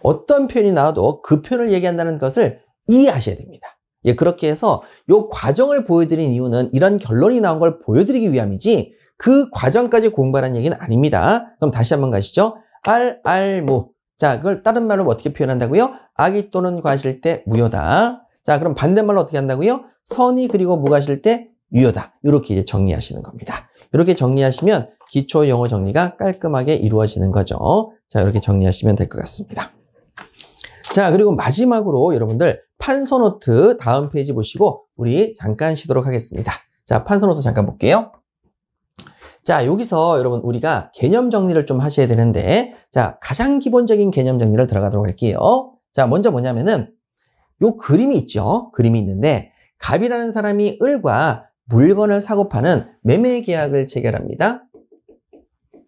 어떤 표현이 나와도 그 표현을 얘기한다는 것을 이해하셔야 됩니다. 예, 그렇게 해서 이 과정을 보여드린 이유는 이런 결론이 나온 걸 보여드리기 위함이지 그 과정까지 공부하라는 얘기는 아닙니다. 그럼 다시 한번 가시죠. 무. 자, 그걸 다른 말로 어떻게 표현한다고요? 악의 또는 과실 때 무효다. 자, 그럼 반대말로 어떻게 한다고요? 선의 그리고 무과실 때 유효다. 이렇게 이제 정리하시는 겁니다. 이렇게 정리하시면 기초 영어 정리가 깔끔하게 이루어지는 거죠. 자, 이렇게 정리하시면 될 것 같습니다. 자, 그리고 마지막으로 여러분들 판서노트 다음 페이지 보시고 우리 잠깐 쉬도록 하겠습니다. 자, 판서노트 잠깐 볼게요. 자, 여기서 여러분 우리가 개념 정리를 좀 하셔야 되는데 자, 가장 기본적인 개념 정리를 들어가도록 할게요. 자, 먼저 뭐냐면은 요 그림이 있죠. 그림이 있는데 갑이라는 사람이 을과 물건을 사고 파는 매매 계약을 체결합니다.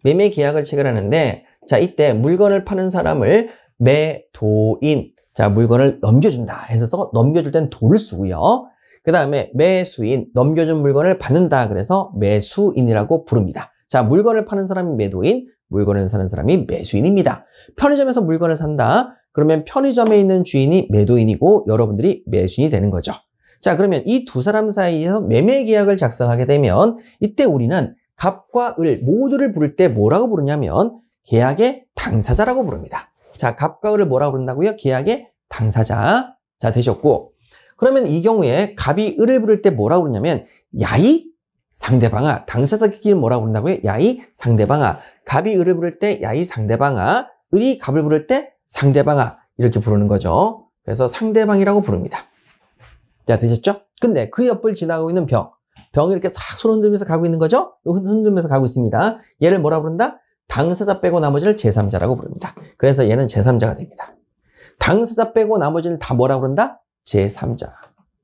매매 계약을 체결하는데 자, 이때 물건을 파는 사람을 매도인, 자, 물건을 넘겨준다 해서 넘겨줄 땐 도를 쓰고요. 그 다음에 매수인, 넘겨준 물건을 받는다 그래서 매수인이라고 부릅니다. 자, 물건을 파는 사람이 매도인, 물건을 사는 사람이 매수인입니다. 편의점에서 물건을 산다. 그러면 편의점에 있는 주인이 매도인이고 여러분들이 매수인이 되는 거죠. 자, 그러면 이 두 사람 사이에서 매매 계약을 작성하게 되면 이때 우리는 갑과 을 모두를 부를 때 뭐라고 부르냐면 계약의 당사자라고 부릅니다. 자, 갑과 을을 뭐라고 부른다고요? 계약의 당사자. 자, 되셨고 그러면 이 경우에 갑이 을을 부를 때 뭐라고 부르냐면 야이 상대방아. 당사자끼리 뭐라고 부른다고요? 야이 상대방아. 갑이 을을 부를 때 야이 상대방아. 을이 갑을 부를 때 상대방아. 이렇게 부르는 거죠. 그래서 상대방이라고 부릅니다. 자, 되셨죠? 근데 그 옆을 지나가고 있는 병이 이렇게 싹 손 흔들면서 가고 있는 거죠? 흔들면서 가고 있습니다. 얘를 뭐라고 부른다? 당사자 빼고 나머지를 제3자라고 부릅니다. 그래서 얘는 제3자가 됩니다. 당사자 빼고 나머지를 다 뭐라고 부른다? 제3자.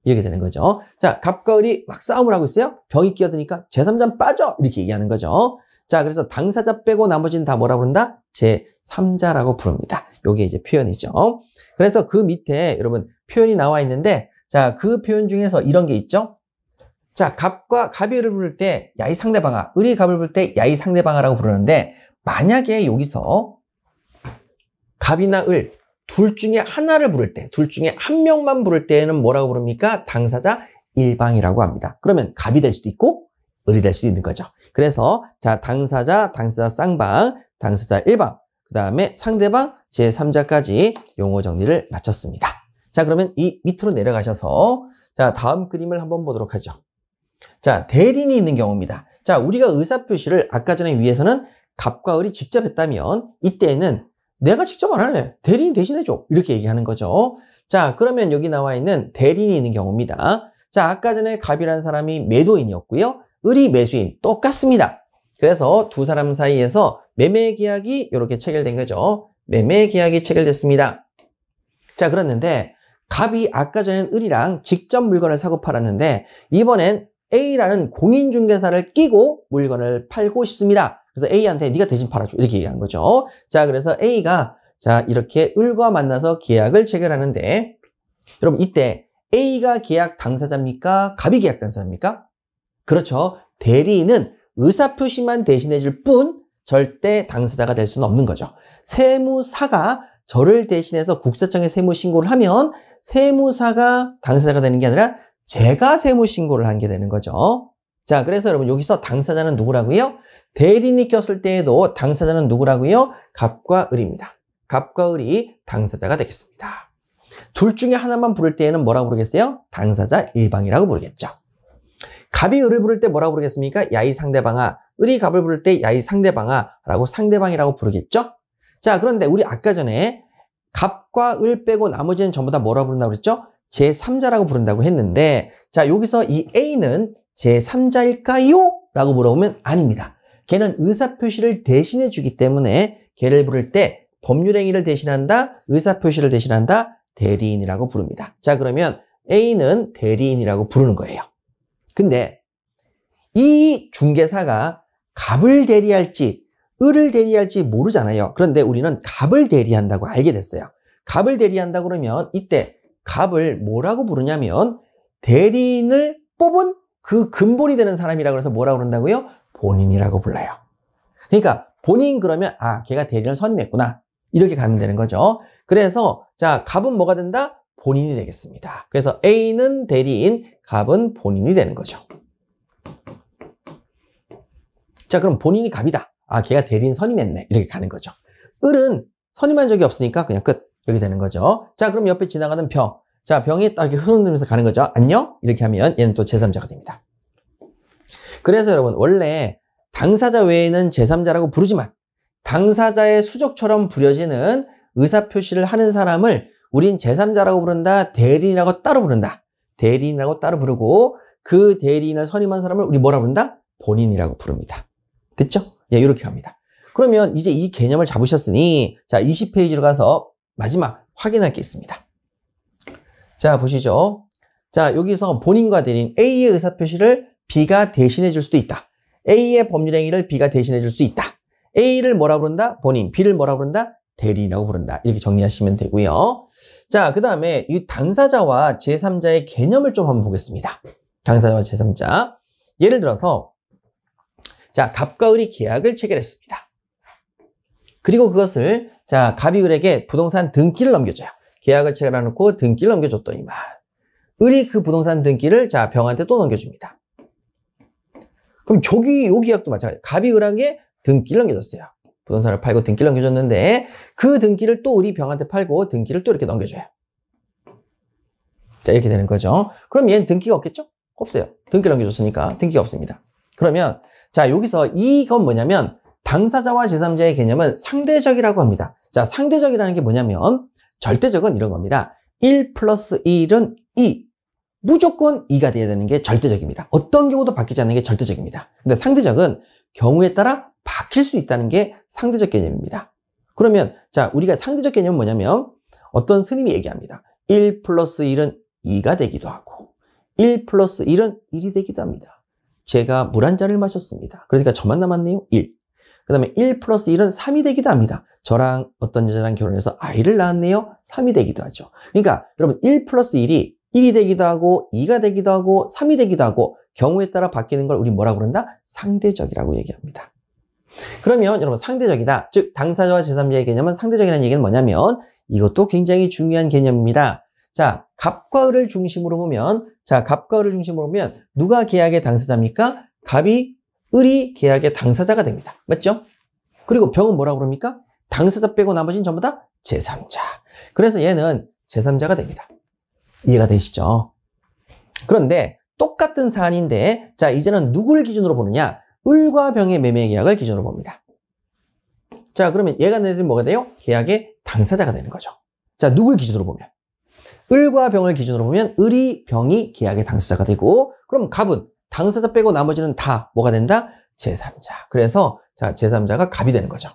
이렇게 되는 거죠. 자, 갑과 을이 막 싸움을 하고 있어요. 병이 끼어드니까 제3자는 빠져! 이렇게 얘기하는 거죠. 자, 그래서 당사자 빼고 나머지는 다 뭐라고 부른다? 제3자라고 부릅니다. 요게 이제 표현이죠. 그래서 그 밑에 여러분 표현이 나와 있는데 자, 그 표현 중에서 이런 게 있죠. 자, 갑이 을을 부를 때 야이 상대방아, 을이 갑을 부를 때 야이 상대방아라고 부르는데 만약에 여기서 갑이나 을 둘 중에 하나를 부를 때, 둘 중에 한 명만 부를 때는 뭐라고 부릅니까? 당사자 일방이라고 합니다. 그러면 갑이 될 수도 있고 을이 될 수도 있는 거죠. 그래서 자, 당사자 쌍방, 당사자 일방, 그 다음에 상대방 제3자까지 용어 정리를 마쳤습니다. 자, 그러면 이 밑으로 내려가셔서 자, 다음 그림을 한번 보도록 하죠. 자, 대리인이 있는 경우입니다. 자, 우리가 의사표시를 아까 전에 위에서는 갑과 을이 직접 했다면 이때는 내가 직접 안 할래. 대리인 대신해줘. 이렇게 얘기하는 거죠. 자, 그러면 여기 나와 있는 대리인이 있는 경우입니다. 자, 아까 전에 갑이라는 사람이 매도인이었고요. 을이 매수인. 똑같습니다. 그래서 두 사람 사이에서 매매 계약이 이렇게 체결된 거죠. 매매 계약이 체결됐습니다. 자, 그랬는데 갑이 아까 전엔 을이랑 직접 물건을 사고 팔았는데 이번엔 A라는 공인중개사를 끼고 물건을 팔고 싶습니다. 그래서 A한테 네가 대신 팔아줘. 이렇게 얘기한 거죠. 자, 그래서 A가 자, 이렇게 을과 만나서 계약을 체결하는데 여러분 이때 A가 계약 당사자입니까? 갑이 계약 당사자입니까? 그렇죠. 대리인은 의사표시만 대신해 줄 뿐 절대 당사자가 될 수는 없는 거죠. 세무사가 저를 대신해서 국세청에 세무신고를 하면 세무사가 당사자가 되는 게 아니라 제가 세무신고를 한 게 되는 거죠. 자, 그래서 여러분 여기서 당사자는 누구라고요? 대리인이 꼈을 때에도 당사자는 누구라고요? 갑과 을입니다. 갑과 을이 당사자가 되겠습니다. 둘 중에 하나만 부를 때에는 뭐라고 부르겠어요? 당사자 일방이라고 부르겠죠. 갑이 을을 부를 때 뭐라고 부르겠습니까? 야, 이 상대방아. 을이 갑을 부를 때 야, 이 상대방아 라고 상대방이라고 부르겠죠? 자, 그런데 우리 아까 전에 갑과 을 빼고 나머지는 전부 다 뭐라고 부른다고 그랬죠? 제3자라고 부른다고 했는데 자, 여기서 이 A는 제3자일까요? 라고 물어보면 아닙니다. 걔는 의사표시를 대신해 주기 때문에 걔를 부를 때 법률행위를 대신한다, 의사표시를 대신한다, 대리인이라고 부릅니다. 자, 그러면 A는 대리인이라고 부르는 거예요. 근데 이 중개사가 갑을 대리할지 을을 대리할지 모르잖아요. 그런데 우리는 갑을 대리한다고 알게 됐어요. 갑을 대리한다 그러면 이때 갑을 뭐라고 부르냐면 대리인을 뽑은 그 근본이 되는 사람이라고 해서 뭐라고 그런다고요? 본인이라고 불러요. 그러니까 본인 그러면 아, 걔가 대리인을 선임했구나. 이렇게 가면 되는 거죠. 그래서 자, 갑은 뭐가 된다? 본인이 되겠습니다. 그래서 A는 대리인, 갑은 본인이 되는 거죠. 자, 그럼 본인이 갑이다. 아, 걔가 대리인 선임했네. 이렇게 가는 거죠. 을은 선임한 적이 없으니까 그냥 끝. 이렇게 되는 거죠. 자, 그럼 옆에 지나가는 병. 자, 병이 딱 이렇게 흐르면서 가는 거죠. 안녕? 이렇게 하면 얘는 또 제3자가 됩니다. 그래서 여러분, 원래 당사자 외에는 제3자라고 부르지만 당사자의 수족처럼 부려지는 의사표시를 하는 사람을 우린 제3자라고 부른다, 대리인이라고 따로 부른다. 대리인이라고 따로 부르고 그 대리인을 선임한 사람을 우리 뭐라 부른다? 본인이라고 부릅니다. 됐죠? 예, 이렇게 합니다. 그러면 이제 이 개념을 잡으셨으니 자, 20페이지로 가서 마지막 확인할 게 있습니다. 자, 보시죠. 자, 여기서 본인과 대리인 A의 의사표시를 B가 대신해 줄 수도 있다. A의 법률행위를 B가 대신해 줄 수 있다. A를 뭐라 부른다? 본인. B를 뭐라 부른다? 대리인이라고 부른다. 이렇게 정리하시면 되고요. 자, 그 다음에 이 당사자와 제3자의 개념을 좀 한번 보겠습니다. 당사자와 제3자. 예를 들어서 자, 갑과 을이 계약을 체결했습니다. 그리고 그것을 자, 갑이 을에게 부동산 등기를 넘겨줘요. 계약을 체결해놓고 등기를 넘겨줬더니만 을이 그 부동산 등기를 자, 병한테 또 넘겨줍니다. 그럼 요 계약도 마찬가지예요. 갑이 을에게 등기를 넘겨줬어요. 부동산을 팔고 등기를 넘겨줬는데 그 등기를 또 을이 병한테 팔고 등기를 또 이렇게 넘겨줘요. 자, 이렇게 되는 거죠. 그럼 얘는 등기가 없겠죠? 없어요. 등기를 넘겨줬으니까 등기가 없습니다. 그러면 자, 여기서 이건 뭐냐면 당사자와 제3자의 개념은 상대적이라고 합니다. 자, 상대적이라는 게 뭐냐면 절대적은 이런 겁니다. 1 플러스 1은 2. 무조건 2가 돼야 되는 게 절대적입니다. 어떤 경우도 바뀌지 않는 게 절대적입니다. 근데 상대적은 경우에 따라 바뀔 수 있다는 게 상대적 개념입니다. 그러면 자, 우리가 상대적 개념은 뭐냐면 어떤 스님이 얘기합니다. 1 플러스 1은 2가 되기도 하고 1 플러스 1은 1이 되기도 합니다. 제가 물 한 잔을 마셨습니다. 그러니까 저만 남았네요. 1. 그 다음에 1 플러스 1은 3이 되기도 합니다. 저랑 어떤 여자랑 결혼해서 아이를 낳았네요. 3이 되기도 하죠. 그러니까 여러분 1 플러스 1이 1이 되기도 하고 2가 되기도 하고 3이 되기도 하고 경우에 따라 바뀌는 걸 우리 뭐라고 그런다? 상대적이라고 얘기합니다. 그러면 여러분 상대적이다. 즉 당사자와 제3자의 개념은 상대적이라는 얘기는 뭐냐면 이것도 굉장히 중요한 개념입니다. 자, 갑과 을을 중심으로 보면 자, 갑과 을을 중심으로 보면 누가 계약의 당사자입니까? 갑이 을이 계약의 당사자가 됩니다. 맞죠? 그리고 병은 뭐라고 그럽니까? 당사자 빼고 나머지는 전부 다 제3자. 그래서 얘는 제3자가 됩니다. 이해가 되시죠? 그런데 똑같은 사안인데 자, 이제는 누구를 기준으로 보느냐? 을과 병의 매매 계약을 기준으로 봅니다. 자, 그러면 얘가 내들이 뭐가 돼요? 계약의 당사자가 되는 거죠. 자, 누굴 기준으로 보면? 을과 병을 기준으로 보면 을이 병이 계약의 당사자가 되고, 그럼 갑은 당사자 빼고 나머지는 다 뭐가 된다? 제3자. 그래서 자, 제3자가 갑이 되는 거죠.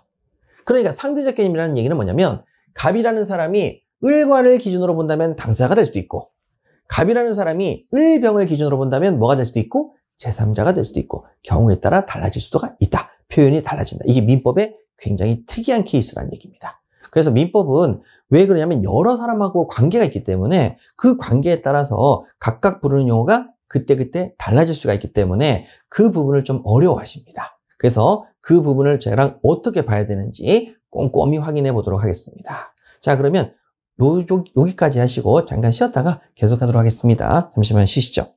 그러니까 상대적 개념이라는 얘기는 뭐냐면 갑이라는 사람이 을과를 기준으로 본다면 당사자가 될 수도 있고, 갑이라는 사람이 을병을 기준으로 본다면 뭐가 될 수도 있고 제3자가 될 수도 있고, 경우에 따라 달라질 수가 있다. 표현이 달라진다. 이게 민법의 굉장히 특이한 케이스라는 얘기입니다. 그래서 민법은 왜 그러냐면 여러 사람하고 관계가 있기 때문에 그 관계에 따라서 각각 부르는 용어가 그때그때 달라질 수가 있기 때문에 그 부분을 좀 어려워하십니다. 그래서 그 부분을 저랑 어떻게 봐야 되는지 꼼꼼히 확인해 보도록 하겠습니다. 자, 그러면 여기까지 하시고 잠깐 쉬었다가 계속하도록 하겠습니다. 잠시만 쉬시죠.